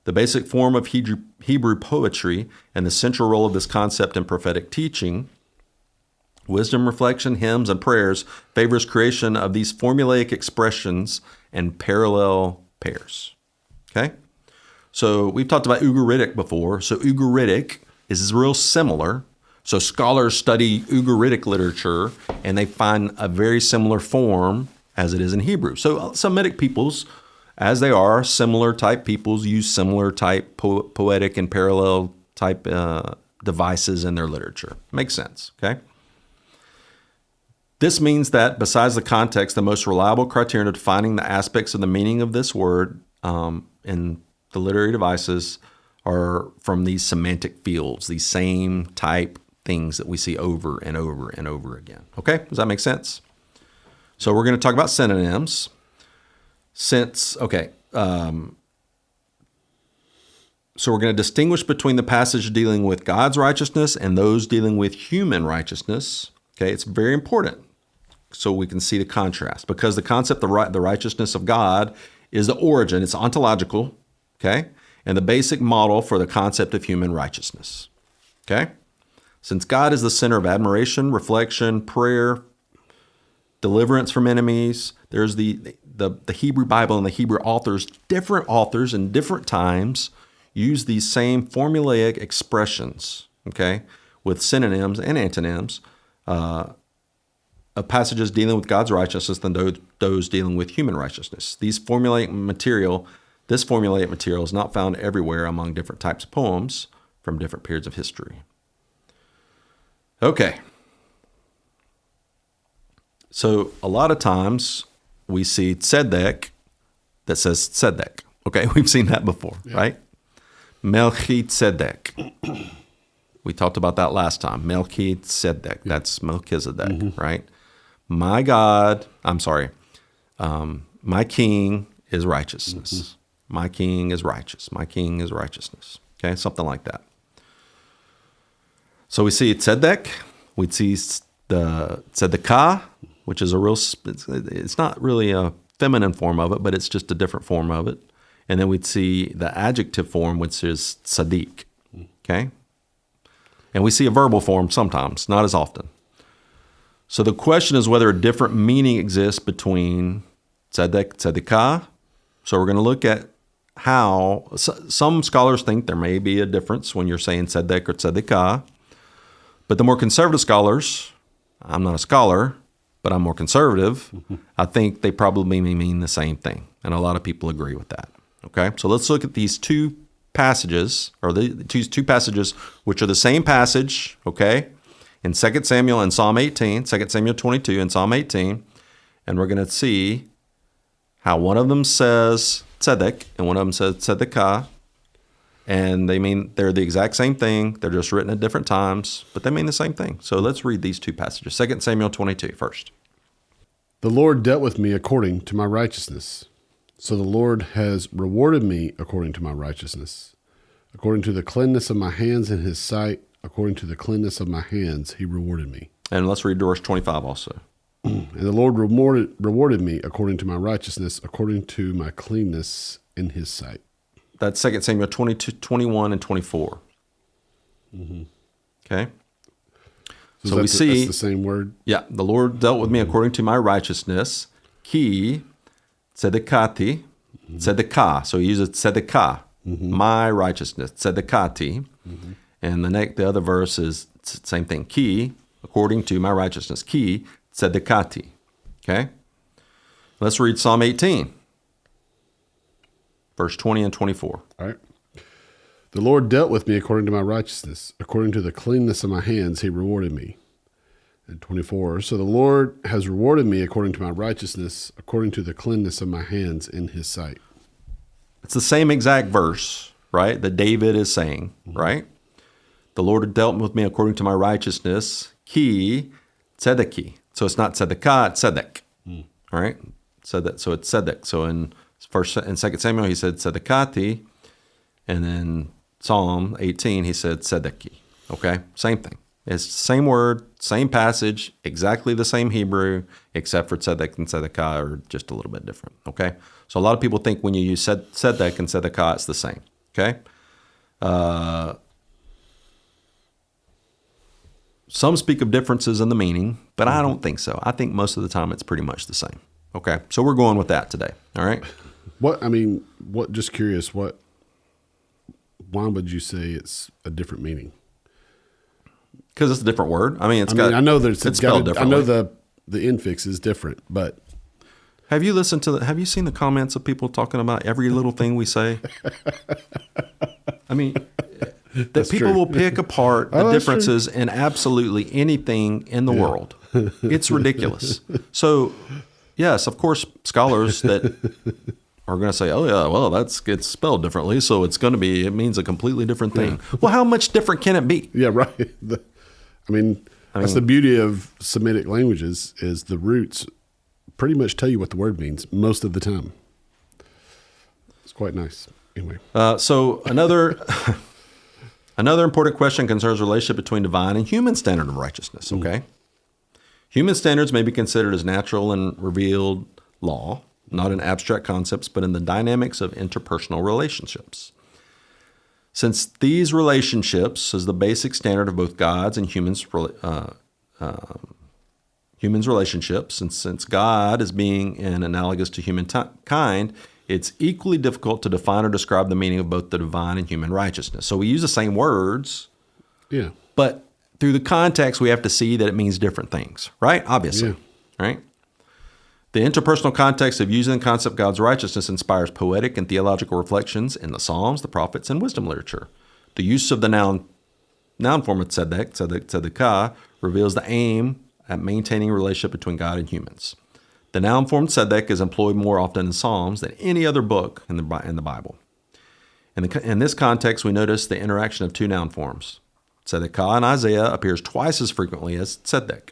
Speaker 1: The basic form of Hebrew poetry and the central role of this concept in prophetic teaching, wisdom, reflection, hymns, and prayers favors creation of these formulaic expressions and parallel pairs. Okay? So we've talked about Ugaritic before. So Ugaritic is real similar. So scholars study Ugaritic literature and they find a very similar form as it is in Hebrew. So Semitic peoples, as they are, similar type peoples use similar type poetic and parallel type devices in their literature. Makes sense, okay? This means that besides the context, the most reliable criterion of defining the aspects of the meaning of this word in the literary devices are from these semantic fields, these same type things that we see over and over and over again. Okay, does that make sense? So we're going to talk about synonyms. So we're going to distinguish between the passage dealing with God's righteousness and those dealing with human righteousness. Okay, it's very important so we can see the contrast, because the concept of the righteousness of God is the origin, it's ontological, okay, and the basic model for the concept of human righteousness. Okay? Since God is the center of admiration, reflection, prayer, deliverance from enemies, there's the Hebrew Bible and the Hebrew authors, different authors in different times use these same formulaic expressions, okay, with synonyms and antonyms of passages dealing with God's righteousness than those dealing with human righteousness. This formulaic material is not found everywhere among different types of poems from different periods of history. Okay. So a lot of times we see tsedeq that says tsedeq. Okay, we've seen that before, right? Melchizedek. We talked about that last time. Melchizedek. That's Melchizedek, right? My God, my king is righteousness. My king is righteous. My king is righteousness. Okay, something like that. So we see tzedek. We see the tzedekah, which is it's not really a feminine form of it, but it's just a different form of it. And then we'd see the adjective form, which is tsedeq. Okay? And we see a verbal form sometimes, not as often. So the question is whether a different meaning exists between tzedek, tzedekah. So we're going to look at how some scholars think there may be a difference when you're saying tzedek or tzedekah. But the more conservative scholars, I'm not a scholar, but I'm more conservative, I think they probably mean the same thing. And a lot of people agree with that. Okay, so let's look at these two passages, or the two passages which are the same passage, okay, in 2 Samuel and Psalm 18, 2 Samuel 22 and Psalm 18, and we're going to see how one of them says tzedek and one of them says tzedekah, and they're the exact same thing. They're just written at different times, but they mean the same thing. So let's read these two passages. 2 Samuel 22 first.
Speaker 2: The Lord dealt with me according to my righteousness. So the Lord has rewarded me according to my righteousness. According to the cleanness of my hands in his sight, according to the cleanness of my hands, he rewarded me.
Speaker 1: And let's read verse 25 also.
Speaker 2: And the Lord rewarded me according to my righteousness, according to my cleanness in his sight.
Speaker 1: That's 2 Samuel 22, 21, and 24. Okay?
Speaker 2: So
Speaker 1: we see...
Speaker 2: That's the same word?
Speaker 1: Yeah. The Lord dealt with me according to my righteousness. Ki tzedekati, tzedekah. So he uses tzedekah, my righteousness, tzedekati. And the other verse is same thing. Ki, according to my righteousness. Ki tzedekati. Okay? Let's read Psalm 18. Verse 20 and 24.
Speaker 2: All right. The Lord dealt with me according to my righteousness. According to the cleanness of my hands, he rewarded me. And 24. So the Lord has rewarded me according to my righteousness, according to the cleanness of my hands in his sight.
Speaker 1: It's the same exact verse, right, that David is saying, right? The Lord dealt with me according to my righteousness. Ki tzedeqi. So it's not tzedekah, it's tsedeq. All right? So it's tsedeq. So in 2 Samuel, he said tzedekati, and then Psalm 18, he said tzedeqi. Okay? Same thing. It's the same word, same passage, exactly the same Hebrew, except for tzedek and tzedekah are just a little bit different. Okay? So a lot of people think when you use tzedek and tzedekah, it's the same. Okay? Some speak of differences in the meaning, but I don't think so. I think most of the time it's pretty much the same. Okay? So we're going with that today. All right?
Speaker 2: Just curious, why would you say it's a different meaning?
Speaker 1: Because it's a different word. I know
Speaker 2: it's
Speaker 1: spelled differently.
Speaker 2: I know the infix is different, but
Speaker 1: have you seen the comments of people talking about every little thing we say? I mean, that people
Speaker 2: true.
Speaker 1: will pick apart the differences in absolutely anything in the world. It's ridiculous. So, yes, of course, scholars that are going to say, "Oh yeah, well, it's spelled differently, so it means a completely different thing." Yeah. Well, how much different can it be?
Speaker 2: Yeah, right. That's the beauty of Semitic languages is the roots pretty much tell you what the word means most of the time. It's quite nice. Anyway.
Speaker 1: So another important question concerns the relationship between divine and human standard of righteousness, okay? Human standards may be considered as natural and revealed law, not in abstract concepts, but in the dynamics of interpersonal relationships. Since these relationships is the basic standard of both God's and humans' relationships, and since God is being analogous to humankind, it's equally difficult to define or describe the meaning of both the divine and human righteousness. So we use the same words, but through the context, we have to see that it means different things, right? Obviously, right? The interpersonal context of using the concept of God's righteousness inspires poetic and theological reflections in the Psalms, the prophets, and wisdom literature. The use of the noun form of tsedeq, tzedekah, reveals the aim at maintaining a relationship between God and humans. The noun form tsedeq is employed more often in Psalms than any other book in the Bible. In this context, we notice the interaction of two noun forms. Tzedekah in Isaiah appears twice as frequently as tsedeq.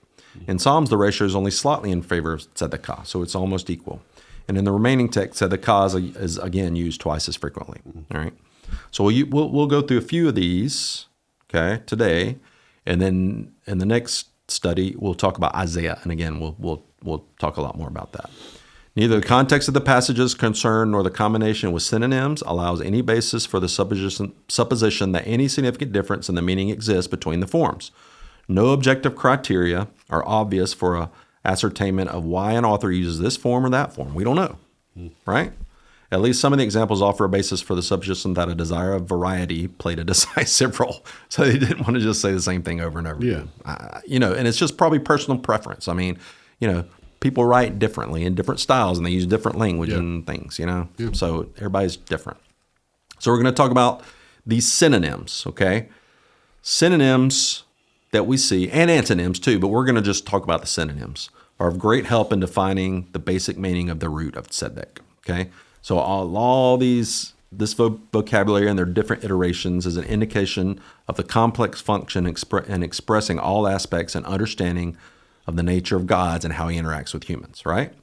Speaker 1: In Psalms, the ratio is only slightly in favor of tzedekah, so it's almost equal. And in the remaining text, tzedekah is again used twice as frequently. All right. So we'll go through a few of these, okay, today, and then in the next study we'll talk about Isaiah, and again we'll talk a lot more about that. Neither the context of the passages concerned nor the combination with synonyms allows any basis for the supposition that any significant difference in the meaning exists between the forms. No objective criteria are obvious for a ascertainment of why an author uses this form or that form. We don't know, right? At least some of the examples offer a basis for the supposition that a desire of variety played a decisive role. So they didn't want to just say the same thing over and over again. And it's just probably personal preference. I mean, people write differently in different styles, and they use different language and things, So everybody's different. So we're going to talk about these synonyms, okay? Synonyms that we see, and antonyms too, but we're going to just talk about the synonyms, are of great help in defining the basic meaning of the root of tsedeq, okay? So all this vocabulary and their different iterations is an indication of the complex function in expressing all aspects and understanding of the nature of God and how he interacts with humans, right?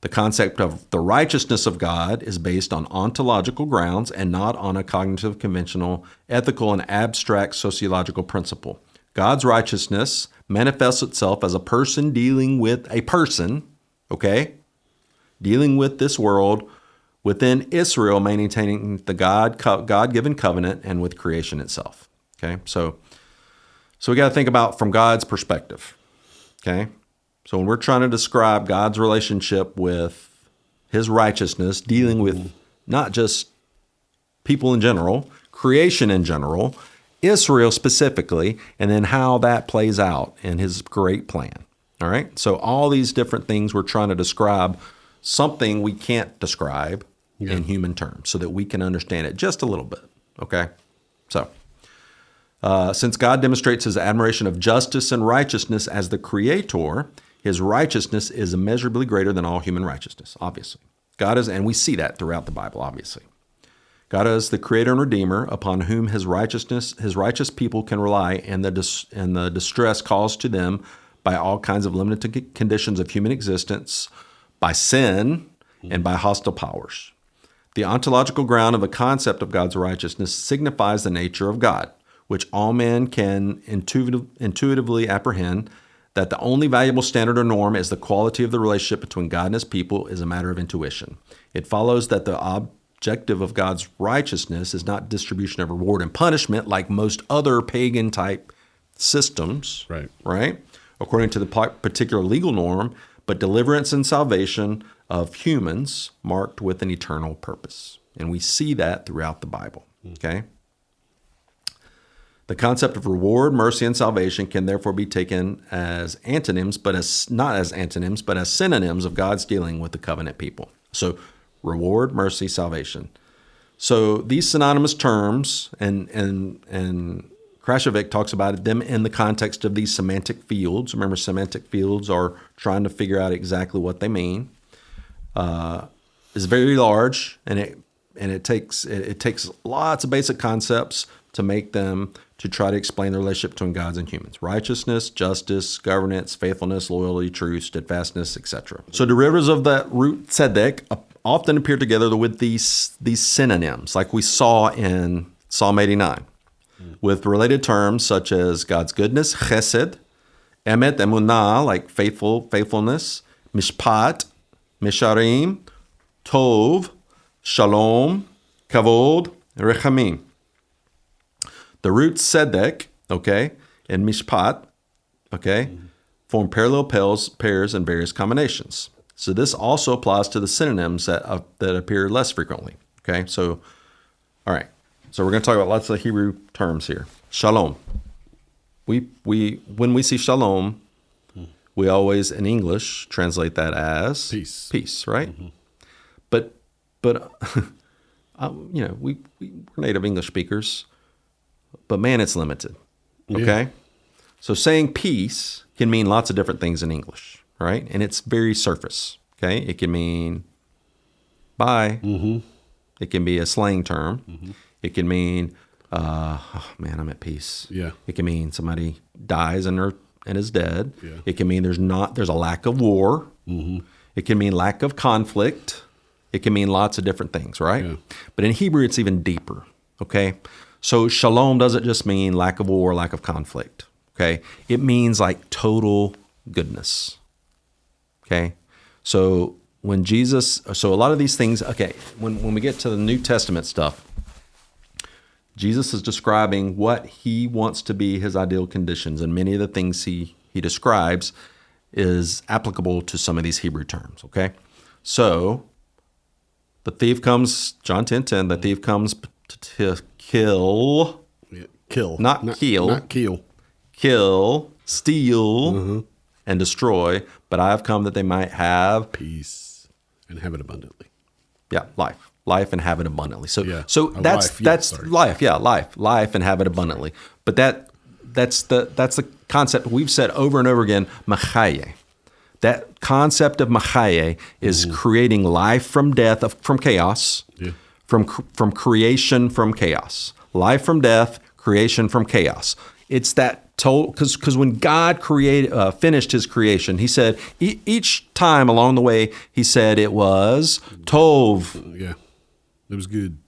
Speaker 1: The concept of the righteousness of God is based on ontological grounds and not on a cognitive, conventional, ethical, and abstract sociological principle. God's righteousness manifests itself as a person dealing with a person, okay? Dealing with this world within Israel, maintaining the God-given covenant and with creation itself, okay? So we got to think about from God's perspective, okay? So when we're trying to describe God's relationship with his righteousness, dealing with not just people in general, creation in general, Israel specifically, and then how that plays out in his great plan, all right? So all these different things we're trying to describe something we can't describe in human terms so that we can understand it just a little bit, okay? So since God demonstrates his admiration of justice and righteousness as the creator, his righteousness is immeasurably greater than all human righteousness, obviously. God is, and we see that throughout the Bible, obviously. God is the creator and redeemer upon whom his righteous people can rely and the distress caused to them by all kinds of limited conditions of human existence, by sin, and by hostile powers. The ontological ground of the concept of God's righteousness signifies the nature of God, which all men can intuitively apprehend. That the only valuable standard or norm is the quality of the relationship between God and his people is a matter of intuition. It follows that the objective of God's righteousness is not distribution of reward and punishment like most other pagan type systems, right? According to the particular legal norm, but deliverance and salvation of humans marked with an eternal purpose. And we see that throughout the Bible, okay? The concept of reward, mercy, and salvation can therefore be taken as antonyms, but not as antonyms, but as synonyms of God's dealing with the covenant people. So reward, mercy, salvation. So these synonymous terms, and Krashovic talks about them in the context of these semantic fields. Remember, semantic fields are trying to figure out exactly what they mean. Is very large, and it takes lots of basic concepts to make them to try to explain the relationship between gods and humans. Righteousness, justice, governance, faithfulness, loyalty, truth, steadfastness, etc. So derivatives of that root tsedeq often appear together with these synonyms, like we saw in Psalm 89, with related terms such as God's goodness, chesed, emet, emunah, like faithfulness, mishpat, misharim, tov, shalom, kavod, rechamim. The root tsedeq, okay, and mishpat, okay, form parallel pairs in various combinations. So this also applies to the synonyms that appear less frequently, okay? So, all right. So we're going to talk about lots of Hebrew terms here. Shalom. When we see shalom, we always, in English, translate that as
Speaker 2: peace.
Speaker 1: Peace, right? Mm-hmm. But we're native English speakers. But man, it's limited, okay? So saying peace can mean lots of different things in English, right? And it's very surface, okay? It can mean bye. Mm-hmm. It can be a slang term. Mm-hmm. It can mean, oh man, I'm at peace.
Speaker 2: Yeah.
Speaker 1: It can mean somebody dies and is dead.
Speaker 2: Yeah.
Speaker 1: It can mean there's a lack of war. Mm-hmm. It can mean lack of conflict. It can mean lots of different things, right?
Speaker 2: Yeah.
Speaker 1: But in Hebrew, it's even deeper, okay? So shalom doesn't just mean lack of war, lack of conflict, okay? It means like total goodness, okay? So when so a lot of these things, okay, when we get to the New Testament stuff, Jesus is describing what he wants to be his ideal conditions, and many of the things he describes is applicable to some of these Hebrew terms, okay? So the thief comes, John 10:10, the thief comes to kill.
Speaker 2: Yeah. Kill.
Speaker 1: Not kill.
Speaker 2: Not kill.
Speaker 1: Kill, steal, and destroy, but I have come that they might have
Speaker 2: Peace and have it abundantly.
Speaker 1: yeah, life and have it abundantly. So
Speaker 2: Yeah.
Speaker 1: so
Speaker 2: A
Speaker 1: that's
Speaker 2: life, yeah,
Speaker 1: that's
Speaker 2: sorry.
Speaker 1: life and have it abundantly. But that's the concept we've said over and over again, machaye. That concept of machaye is creating life from death, from chaos,
Speaker 2: Yeah.
Speaker 1: from creation from chaos. Life from death, creation from chaos. It's that total, because when God finished his creation, he said, each time along the way, he said it was tov.
Speaker 2: Yeah. It was good.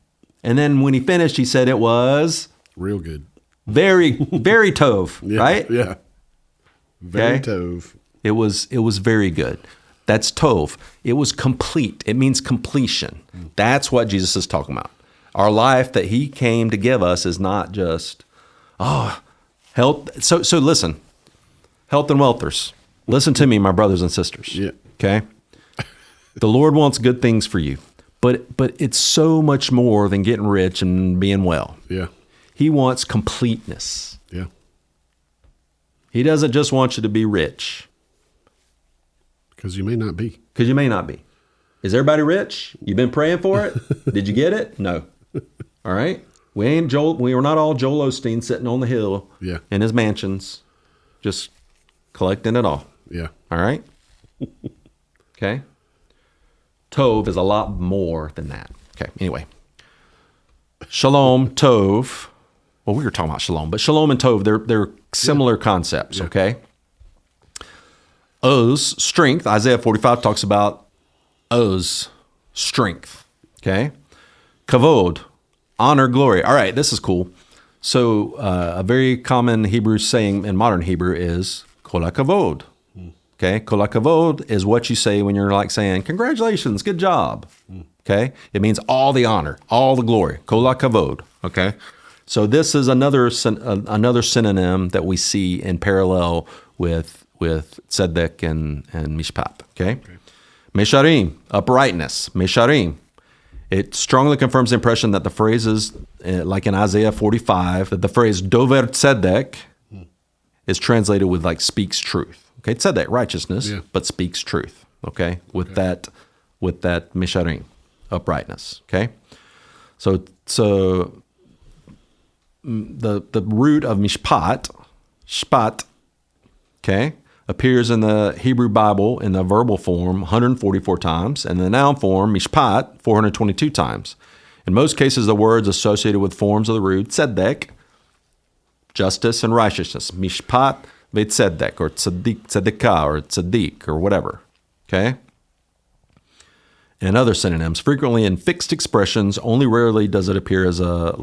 Speaker 1: And then when he finished, he said it was
Speaker 2: Real good.
Speaker 1: very, very tov,
Speaker 2: Yeah.
Speaker 1: right?
Speaker 2: Yeah. Very
Speaker 1: Okay.
Speaker 2: tove.
Speaker 1: It was very good. That's tov. It was complete. It means completion. That's what Jesus is talking about. Our life that he came to give us is not just, health. So listen, health and wealthers. Listen to me, my brothers and sisters.
Speaker 2: Yeah.
Speaker 1: Okay? The Lord wants good things for you, but it's so much more than getting rich and being well.
Speaker 2: Yeah.
Speaker 1: He wants completeness.
Speaker 2: Yeah.
Speaker 1: He doesn't just want you to be rich.
Speaker 2: Because you may not be.
Speaker 1: Because you may not be. Is everybody rich? You been praying for it? Did you get it? No. All right. We were not all Joel Osteen sitting on the hill
Speaker 2: Yeah.
Speaker 1: in his mansions, just collecting it all.
Speaker 2: Yeah.
Speaker 1: All right. Okay. Tov is a lot more than that. Okay. Anyway. Shalom, Tov. Well, we were talking about shalom, but shalom and Tov, they're similar concepts.
Speaker 2: Yeah.
Speaker 1: Okay. Oz, strength. Isaiah 45 talks about Oz, strength. Okay. Kavod, honor, glory. All right, this is cool. So a very common Hebrew saying in modern Hebrew is kol hakavod. Okay. Kol hakavod is what you say when you're like saying, congratulations, good job. Okay. It means all the honor, all the glory. Kol hakavod. Okay. So this is another synonym that we see in parallel with tsedeq and mishpat. Okay? Mesharim, uprightness. Mesharim. It strongly confirms the impression that the phrases, like in Isaiah 45, that the phrase dover tsedeq is translated with like speaks truth. Okay, tsedeq, righteousness,
Speaker 2: Yeah.
Speaker 1: but speaks truth. Okay, with that mesharim, uprightness. Okay, so the root of mishpat, shpat, okay, appears in the Hebrew Bible in the verbal form 144 times, and the noun form, mishpat, 422 times. In most cases, the words associated with forms of the root, tsedeq, justice and righteousness, mishpat, tsedeq, or tsedeqah, or tsedeq, or whatever, okay? And other synonyms, frequently in fixed expressions, only rarely does it appear as an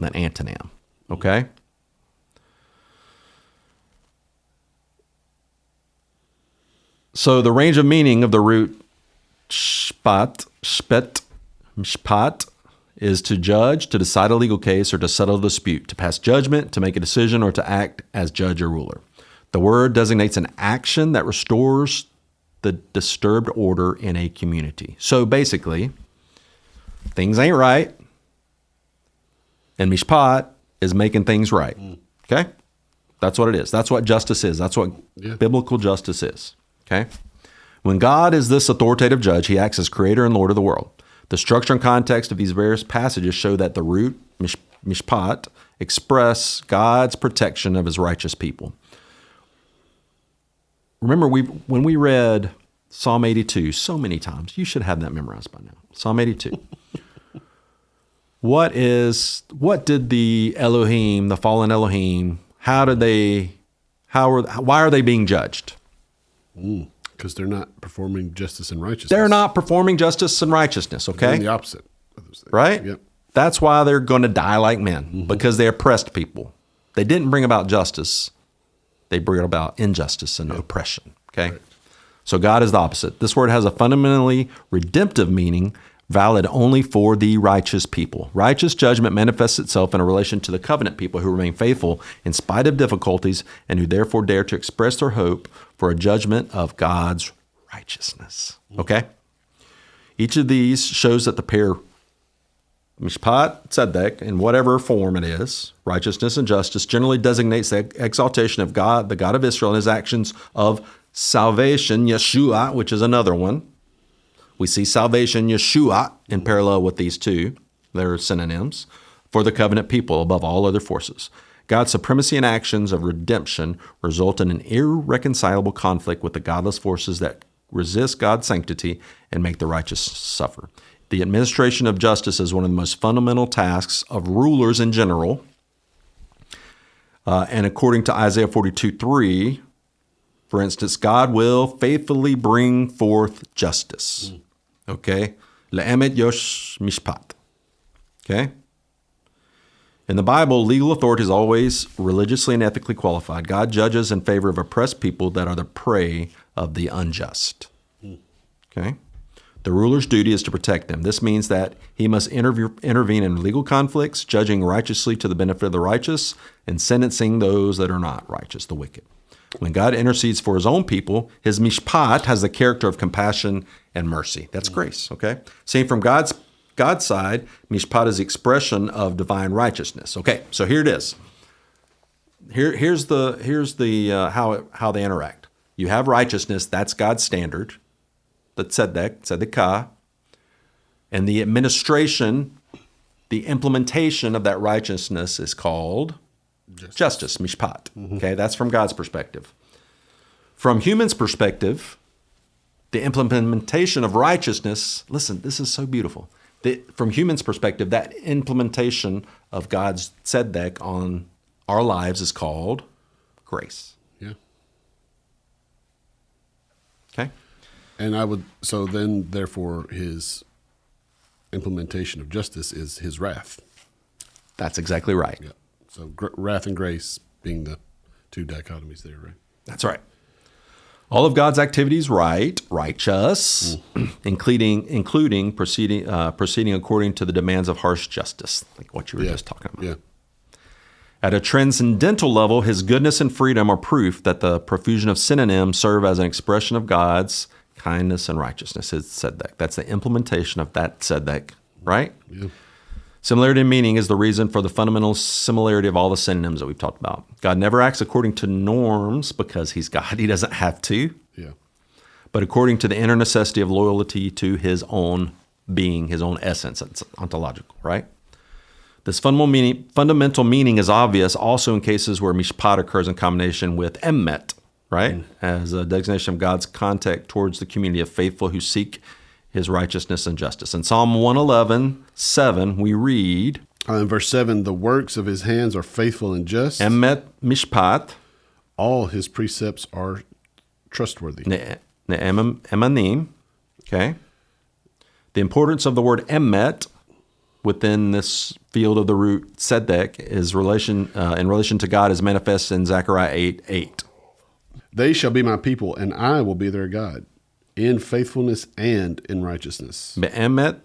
Speaker 1: antonym, okay? So the range of meaning of the root shpat, shpet, mishpat is to judge, to decide a legal case, or to settle a dispute, to pass judgment, to make a decision, or to act as judge or ruler. The word designates an action that restores the disturbed order in a community. So basically, things ain't right, and mishpat is making things right. Okay? That's what it is. That's what justice is. That's what biblical justice is. Okay? When God is this authoritative judge, he acts as creator and Lord of the world. The structure and context of these various passages show that the root, mishpat, express God's protection of his righteous people. remember when we read Psalm 82 so many times, you should have that memorized by now. Psalm 82. What did the Elohim, the fallen Elohim, why are they being judged?
Speaker 2: Because they're not performing justice and righteousness.
Speaker 1: They're not performing justice and righteousness, okay?
Speaker 2: They're the opposite of those things.
Speaker 1: Right?
Speaker 2: Yep.
Speaker 1: That's why they're going to die like men, because they oppressed people. They didn't bring about justice. They bring about injustice and oppression, okay?
Speaker 2: Right.
Speaker 1: So God is the opposite. This word has a fundamentally redemptive meaning, valid only for the righteous people. Righteous judgment manifests itself in a relation to the covenant people who remain faithful in spite of difficulties and who therefore dare to express their hope for a judgment of God's righteousness. Okay? Each of these shows that the pair mishpat, tsedeq, in whatever form it is, righteousness and justice, generally designates the exaltation of God, the God of Israel, and his actions of salvation, Yeshua, which is another one. We see salvation, Yeshua, in parallel with these two. They're synonyms for the covenant people above all other forces. God's supremacy and actions of redemption result in an irreconcilable conflict with the godless forces that resist God's sanctity and make the righteous suffer. The administration of justice is one of the most fundamental tasks of rulers in general. And according to Isaiah 42:3, for instance, God will faithfully bring forth justice. Okay? Emet yosh mishpat. Okay? In the Bible, legal authority is always religiously and ethically qualified. God judges in favor of oppressed people that are the prey of the unjust. Okay? The ruler's duty is to protect them. This means that he must intervene in legal conflicts, judging righteously to the benefit of the righteous and sentencing those that are not righteous, the wicked. When God intercedes for his own people, his mishpat has the character of compassion and mercy. That's grace, okay? Seen from God's side, mishpat is the expression of divine righteousness. Okay, so here it is. Here's the how they interact. You have righteousness, that's God's standard. The tsedeq, tsedeqah, and the administration, the implementation of that righteousness is called justice, mishpat. Okay, that's from God's perspective. From humans' perspective, the implementation of righteousness, listen, this is so beautiful. From humans' perspective, that implementation of God's tsedeq on our lives is called grace.
Speaker 2: Yeah.
Speaker 1: Okay?
Speaker 2: And therefore, his implementation of justice is his wrath.
Speaker 1: That's exactly right.
Speaker 2: Yeah. So wrath and grace being the two dichotomies there, right?
Speaker 1: That's right. All of God's activities righteous, including proceeding according to the demands of harsh justice, like what you were just talking about.
Speaker 2: Yeah.
Speaker 1: At a transcendental level, his goodness and freedom are proof that the profusion of synonyms serve as an expression of God's kindness and righteousness. His tsedeq. That's the implementation of that tsedeq, right?
Speaker 2: Yeah.
Speaker 1: Similarity in meaning is the reason for the fundamental similarity of all the synonyms that we've talked about. God never acts according to norms because he's God. He doesn't have to.
Speaker 2: Yeah.
Speaker 1: But according to the inner necessity of loyalty to his own being, his own essence. It's ontological, right? This fundamental meaning is obvious also in cases where mishpat occurs in combination with emet, right? As a designation of God's contact towards the community of faithful who seek his righteousness and justice. In Psalm 111:7, we read,
Speaker 2: in verse 7, the works of his hands are faithful and just.
Speaker 1: Emet mishpat.
Speaker 2: All his precepts are trustworthy.
Speaker 1: Emanim. Okay. The importance of the word emet within this field of the root tsedeq is in relation to God is manifest in Zechariah 8:8.
Speaker 2: They shall be my people, and I will be their God, in faithfulness and in righteousness.
Speaker 1: Be'emet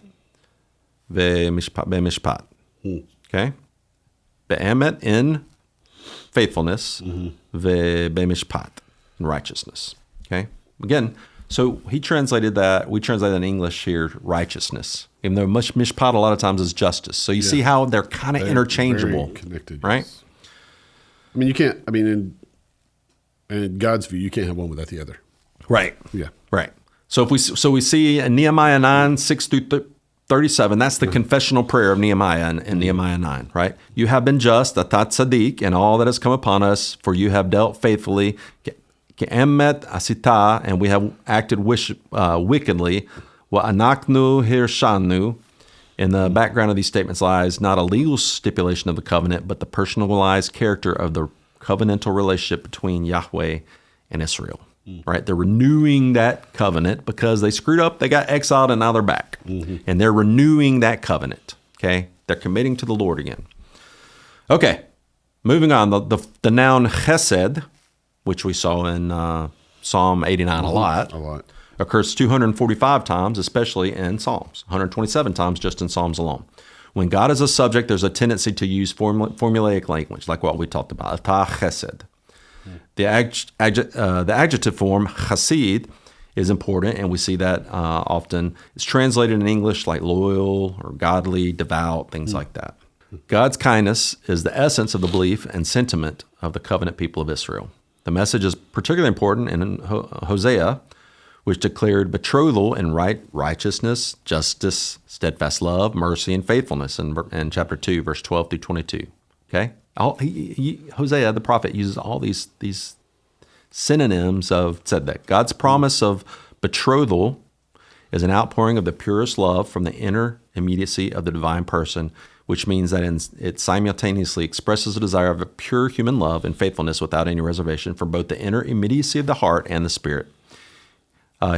Speaker 1: ve'mishpat. Okay? Be'emet in faithfulness, ve'mishpat in righteousness. Okay? Again, so we translated that in English here, righteousness. Even though mishpat a lot of times is justice. So you see how they're kind of interchangeable.
Speaker 2: Very connected,
Speaker 1: right?
Speaker 2: Yes. I mean, you can't, in God's view, you can't have one without the other.
Speaker 1: Right.
Speaker 2: Yeah.
Speaker 1: Right. So we see in Nehemiah 9:6-37, that's the confessional prayer of Nehemiah in Nehemiah 9, right? You have been just, tsedeq, in all that has come upon us, for you have dealt faithfully. emet asita, and we have acted wickedly. Wa anaknu hirshanu. In the background of these statements lies not a legal stipulation of the covenant, but the personalized character of the covenantal relationship between Yahweh and Israel. Right? They're renewing that covenant because they screwed up, they got exiled, and now they're back. And they're renewing that covenant. Okay? They're committing to the Lord again. Okay. Moving on. The noun chesed, which we saw in Psalm 89 a lot, occurs 245 times, especially in Psalms, 127 times just in Psalms alone. When God is a subject, there's a tendency to use formulaic language, like what we talked about, atah chesed. The adjective form, chesed, is important, and we see that often. It's translated in English like loyal or godly, devout, things like that. God's kindness is the essence of the belief and sentiment of the covenant people of Israel. The message is particularly important in Hosea, which declared betrothal and righteousness, justice, steadfast love, mercy, and faithfulness in chapter 2, verse 12 through 22. Okay? Hosea, the prophet, uses all these synonyms of tsedeq. God's promise of betrothal is an outpouring of the purest love from the inner immediacy of the divine person, which means that it simultaneously expresses a desire of a pure human love and faithfulness without any reservation from both the inner immediacy of the heart and the spirit.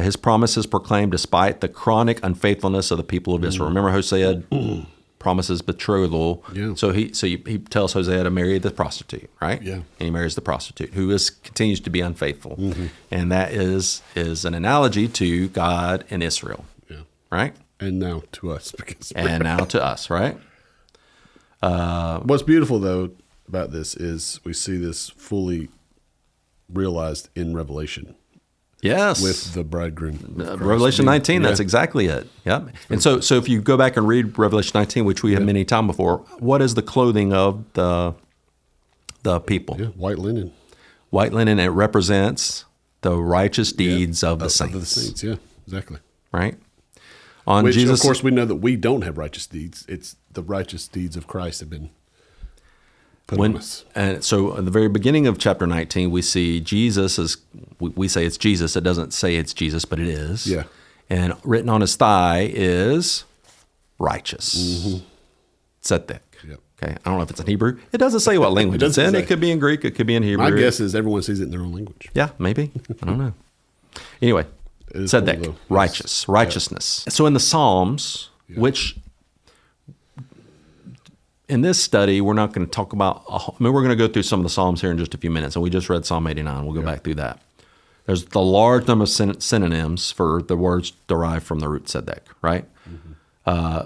Speaker 1: His promise is proclaimed despite the chronic unfaithfulness of the people of Israel. Remember, Hosea promises betrothal. Yeah. So he tells Hosea to marry the prostitute, right? Yeah. And he marries the prostitute, who continues to be unfaithful. And that is an analogy to God and Israel. Yeah. Right?
Speaker 2: And now to us.
Speaker 1: Right?
Speaker 2: What's beautiful, though, about this is we see this fully realized in Revelation.
Speaker 1: Yes.
Speaker 2: With the bridegroom.
Speaker 1: Revelation 19, that's exactly it. Yep. And so if you go back and read Revelation 19, which we have many times before, what is the clothing of the people?
Speaker 2: Yeah, white linen.
Speaker 1: White linen, it represents the righteous deeds of the saints.
Speaker 2: Of the saints, yeah, exactly.
Speaker 1: Right?
Speaker 2: Which, of course, we know that we don't have righteous deeds. It's the righteous deeds of Christ have been put on us.
Speaker 1: And so at the very beginning of chapter 19, we see Jesus as, we say it's Jesus. It doesn't say it's Jesus, but it is. Yeah. And written on his thigh is righteous. Tsedeq. Yep. Okay. I don't know if it's in Hebrew. It doesn't say what language it's in. It could be in Greek. It could be in Hebrew.
Speaker 2: My guess is everyone sees it in their own language.
Speaker 1: Yeah, maybe. I don't know. Anyway, tsedeq, righteousness. So in the Psalms, which in this study, we're not going to talk about, we're going to go through some of the Psalms here in just a few minutes, and we just read Psalm 89. We'll go back through that. There's the large number of synonyms for the words derived from the root tsedeq, right?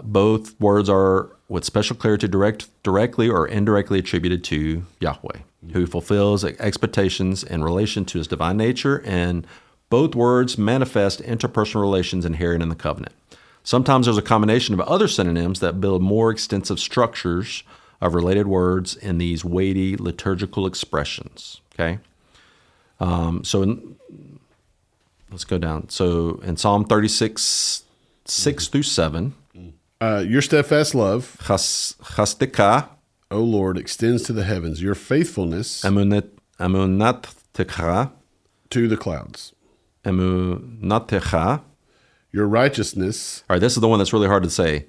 Speaker 1: Both words are with special clarity directly or indirectly attributed to Yahweh, who fulfills expectations in relation to his divine nature, and both words manifest interpersonal relations inherent in the covenant. Sometimes there's a combination of other synonyms that build more extensive structures of related words in these weighty liturgical expressions. Okay, let's go down. So in Psalm 36, 6 through 7,
Speaker 2: your steadfast love,
Speaker 1: chesed,
Speaker 2: O Lord, extends to the heavens. Your faithfulness,
Speaker 1: emet,
Speaker 2: to the clouds.
Speaker 1: Emunatecha.
Speaker 2: Your righteousness.
Speaker 1: All right, this is the one that's really hard to say.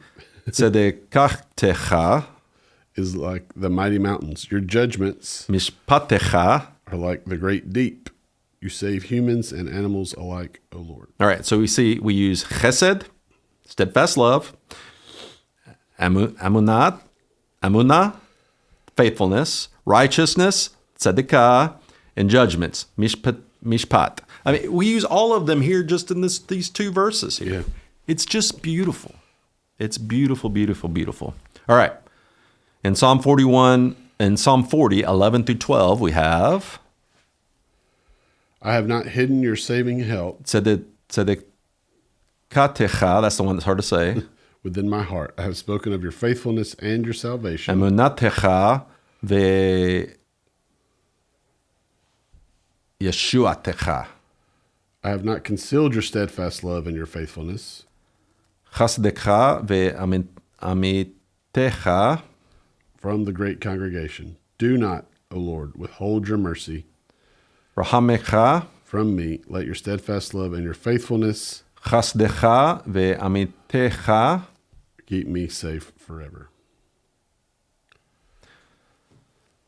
Speaker 1: Tsedeqtecha
Speaker 2: is like the mighty mountains. Your judgments.
Speaker 1: Mishpatecha
Speaker 2: are like the great deep. You save humans and animals alike, O Lord.
Speaker 1: All right, so we use chesed, steadfast love, amunah, faithfulness, righteousness, tzedeq, and judgments, mishpat. I mean, we use all of them here just in these two verses here. Yeah. It's just beautiful. It's beautiful, beautiful, beautiful. All right. In Psalm 40, 11 through 12, we have,
Speaker 2: I have not hidden your saving help.
Speaker 1: Tzedeqtecha, that's the one that's hard to say.
Speaker 2: Within my heart. I have spoken of your faithfulness and your salvation.
Speaker 1: Emunatecha Yeshuatecha.
Speaker 2: I have not concealed your steadfast love and your faithfulness.
Speaker 1: Chesdecha ve'amitecha.
Speaker 2: From the great congregation. Do not, O Lord, withhold your mercy.
Speaker 1: Rahamecha,
Speaker 2: from me. Let your steadfast love and your faithfulness
Speaker 1: chesdecha ve'amitecha.
Speaker 2: keep me safe forever.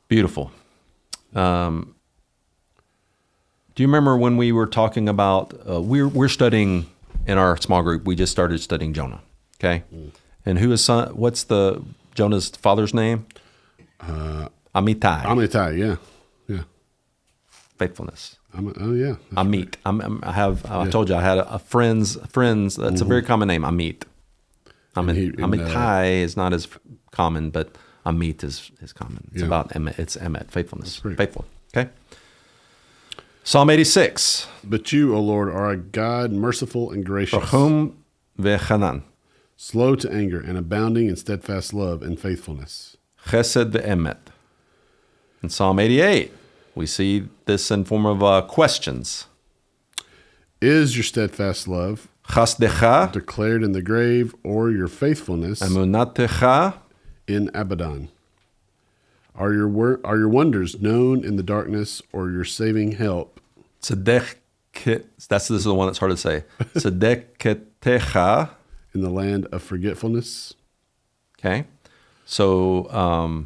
Speaker 1: Beautiful. Do you remember when we were talking about, we're studying in our small group, we just started studying Jonah, okay? And what's Jonah's father's name? Amittai.
Speaker 2: Amitai, yeah.
Speaker 1: Faithfulness.
Speaker 2: Yeah.
Speaker 1: Amit. I told you I had a friends. That's a very common name. Amit. Amittai is not as common, but Amit is common. It's about emet. It's emet, faithfulness. Faithful. Okay. Psalm 86.
Speaker 2: But you, O Lord, are a God merciful and gracious,
Speaker 1: Rahum ve'chanan.
Speaker 2: slow to anger and abounding in steadfast love and faithfulness.
Speaker 1: Chesed ve'emet. In Psalm 88, we see this in form of questions.
Speaker 2: Is your steadfast love
Speaker 1: Chasdecha,
Speaker 2: declared in the grave, or your faithfulness
Speaker 1: emunatecha,
Speaker 2: in Abaddon? Are your wonders known in the darkness, or your saving help?
Speaker 1: tsedeq. This is the one that's hard to say. Tsedeqetecha.
Speaker 2: In the land of forgetfulness.
Speaker 1: Okay, so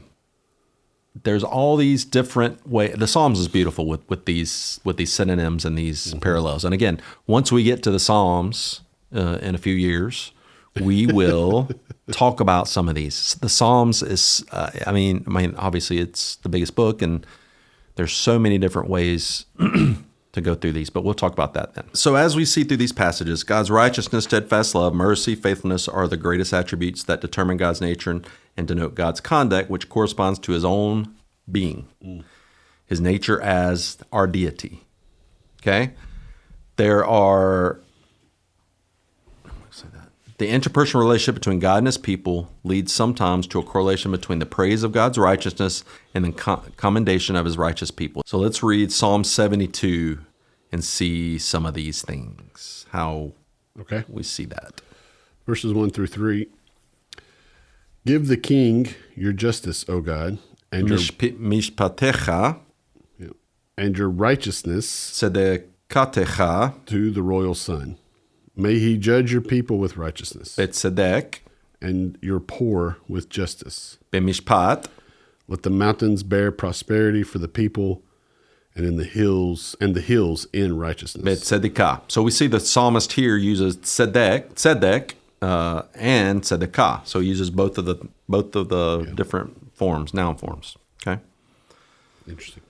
Speaker 1: there's all these different ways. The Psalms is beautiful with these synonyms and these parallels. And again, once we get to the Psalms in a few years, we will talk about some of these. The Psalms is, I mean, obviously it's the biggest book, and there's so many different ways to go through these, but we'll talk about that then. So as we see through these passages, God's righteousness, steadfast love, mercy, faithfulness are the greatest attributes that determine God's nature and denote God's conduct, which corresponds to his own being, his nature as our deity. Okay? The interpersonal relationship between God and his people leads sometimes to a correlation between the praise of God's righteousness and the commendation of his righteous people. So let's read Psalm 72 and see some of these things, how we see that.
Speaker 2: Verses 1 through 3. Give the king your justice, O God, and
Speaker 1: Mishpatecha,
Speaker 2: and your righteousness
Speaker 1: tsedeqatecha,
Speaker 2: to the royal son. May he judge your people with righteousness,
Speaker 1: tsedeq,
Speaker 2: and your poor with justice.
Speaker 1: mishpat.
Speaker 2: Let the mountains bear prosperity for the people, and the hills in righteousness.
Speaker 1: tsedeq. So we see the psalmist here uses tsedeq, and tsedeq. So he uses both of the different forms, noun forms. Okay.
Speaker 2: Interesting.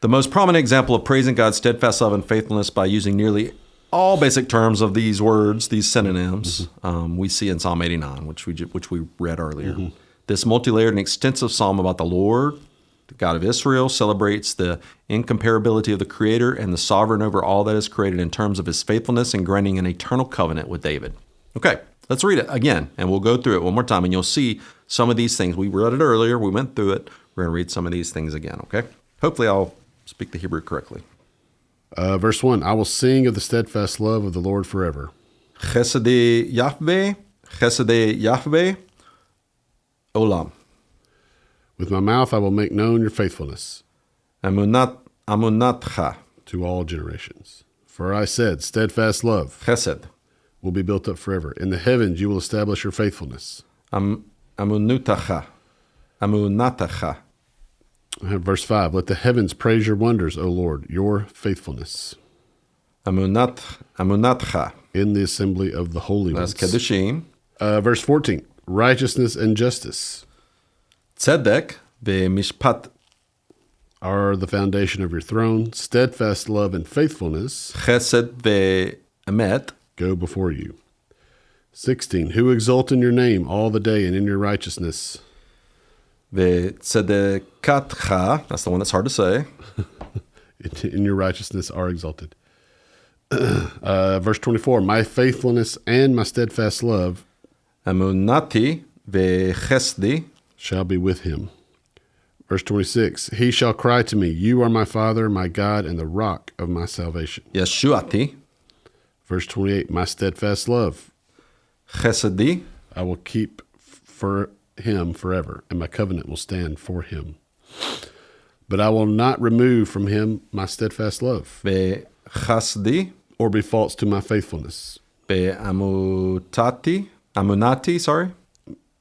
Speaker 1: The most prominent example of praising God's steadfast love and faithfulness by using nearly all basic terms of these words, these synonyms, we see in Psalm 89, which we read earlier. This multi-layered and extensive psalm about the Lord, the God of Israel, celebrates the incomparability of the Creator and the sovereign over all that is created in terms of his faithfulness and granting an eternal covenant with David. Okay, let's read it again, and we'll go through it one more time, and you'll see some of these things. We read it earlier. We went through it. We're going to read some of these things again, okay? Hopefully I'll speak the Hebrew correctly.
Speaker 2: Verse 1, I will sing of the steadfast love of the Lord forever.
Speaker 1: Chesed Yahweh, Olam.
Speaker 2: With my mouth I will make known your faithfulness.
Speaker 1: Amunatcha.
Speaker 2: To all generations. For I said, steadfast love
Speaker 1: Chesed.
Speaker 2: will be built up forever. In the heavens you will establish your faithfulness.
Speaker 1: Amunatacha.
Speaker 2: Verse 5, let the heavens praise your wonders, O Lord, your faithfulness.
Speaker 1: Amunatcha.
Speaker 2: In the assembly of the holy ones.
Speaker 1: That's Kedushim.
Speaker 2: Verse 14, righteousness and justice.
Speaker 1: Tsedeq ve'mishpat.
Speaker 2: Are the foundation of your throne. Steadfast love and faithfulness.
Speaker 1: Chesed ve'emet.
Speaker 2: Go before you. 16, who exult in your name all the day and in your righteousness.
Speaker 1: Tsedeqatcha. That's the one that's hard to say.
Speaker 2: In your righteousness are exalted. Verse 24, my faithfulness and my steadfast love.
Speaker 1: Amunati ve'chesdi.
Speaker 2: Shall be with him. Verse 26, he shall cry to me, you are my Father, my God, and the rock of my salvation.
Speaker 1: Yeshuati.
Speaker 2: Verse 28, my steadfast love.
Speaker 1: Chesedi.
Speaker 2: I will keep for him forever, and my covenant will stand for him. But I will not remove from him my steadfast love,
Speaker 1: Bechesdi,
Speaker 2: or be false to my faithfulness.
Speaker 1: Amunati, sorry.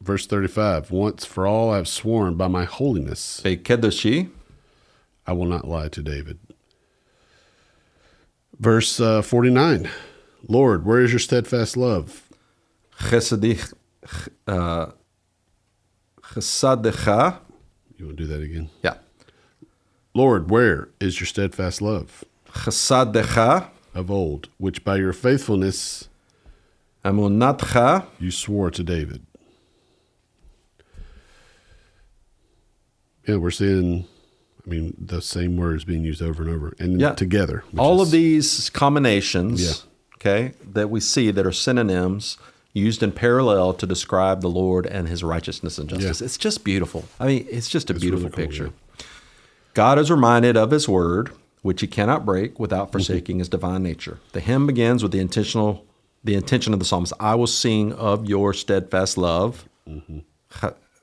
Speaker 2: Verse 35, once for all I have sworn by my holiness,
Speaker 1: Bekedoshi,
Speaker 2: I will not lie to David. Verse 49, Lord, where is your steadfast love?
Speaker 1: Chesadecha.
Speaker 2: You want to do that again?
Speaker 1: Yeah.
Speaker 2: Lord, where is your steadfast love
Speaker 1: Chesadecha,
Speaker 2: of old, which by your faithfulness
Speaker 1: Amunatcha,
Speaker 2: you swore to David? Yeah, we're seeing, the same words being used over and over and together.
Speaker 1: All of these combinations,
Speaker 2: Yeah.
Speaker 1: okay, that we see that are synonyms used in parallel to describe the Lord and his righteousness and justice.
Speaker 2: Yeah.
Speaker 1: It's just beautiful. It's just a beautiful
Speaker 2: really cool,
Speaker 1: picture.
Speaker 2: yeah.
Speaker 1: God is reminded of his word, which he cannot break without forsaking his divine nature. The hymn begins with the intention of the psalmist. I will sing of your steadfast love,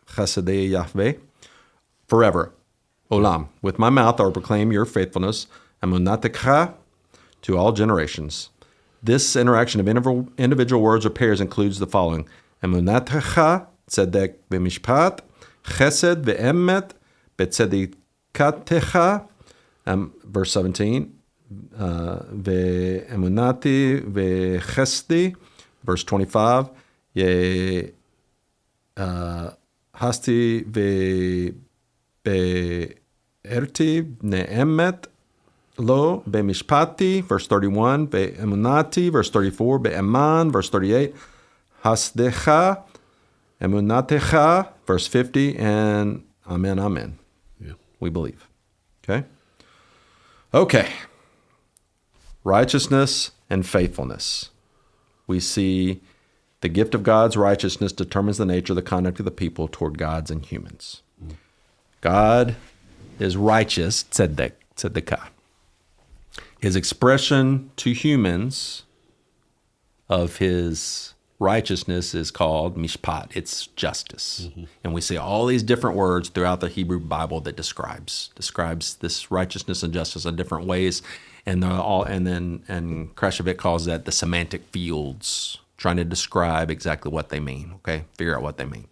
Speaker 1: chesed Yahweh, forever. Olam. With my mouth I will proclaim your faithfulness, amunatecha, to all generations. This interaction of individual words or pairs includes the following: amunatecha, tsedeq mishpat, chesed emet, tsedeqatecha. Verse 17, ve'emunati ve'chesdi. Verse 25, hasti ve'erti ne'emet lo be'mishpati. Verse 31, ve'emunati. Verse 34, be'eman. Verse 38, hasdecha, emunatecha. Verse 50, and amen, amen.
Speaker 2: Yeah.
Speaker 1: We believe. Okay. Righteousness and faithfulness. We see the gift of God's righteousness determines the nature of the conduct of the people toward gods and humans. God is righteous, tsedeq. His expression to humans of his righteousness is called mishpat. It's justice. And we see all these different words throughout the Hebrew Bible that describes this righteousness and justice in different ways. And Krashevic calls that the semantic fields, trying to describe exactly what they mean, okay? Figure out what they mean.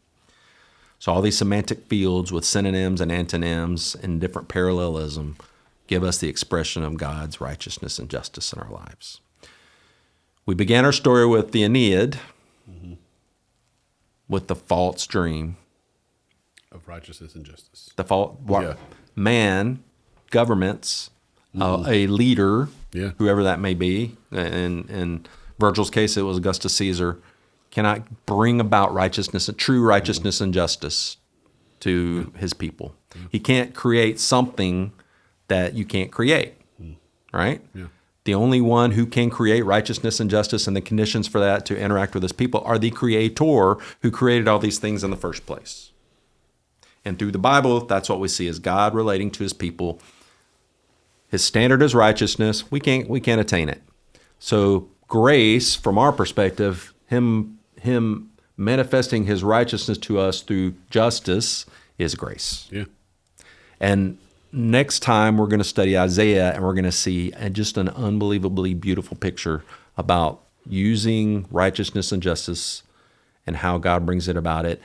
Speaker 1: So all these semantic fields with synonyms and antonyms and different parallelism give us the expression of God's righteousness and justice in our lives. We began our story with the Aeneid, with the false dream
Speaker 2: Of righteousness and justice.
Speaker 1: Man, governments, a leader, whoever that may be. In Virgil's case, it was Augustus Caesar, cannot bring about true righteousness and justice to his people. He can't create something that you can't create, right?
Speaker 2: Yeah.
Speaker 1: The only one who can create righteousness and justice and the conditions for that to interact with his people are the Creator who created all these things in the first place. And through the Bible, that's what we see is God relating to his people. His standard is righteousness. We can't attain it. So grace, from our perspective, him manifesting his righteousness to us through justice is grace.
Speaker 2: Yeah.
Speaker 1: And next time we're going to study Isaiah, and we're going to see just an unbelievably beautiful picture about using righteousness and justice and how God brings it about it.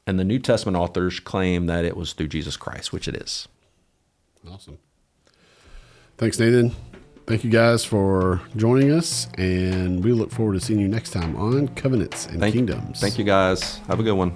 Speaker 1: And the New Testament authors claim that it was through Jesus Christ, which it is.
Speaker 2: Awesome. Thanks, Nathan. Thank you guys for joining us, and we look forward to seeing you next time on Covenants and Kingdoms.
Speaker 1: Thank you guys. Have a good one.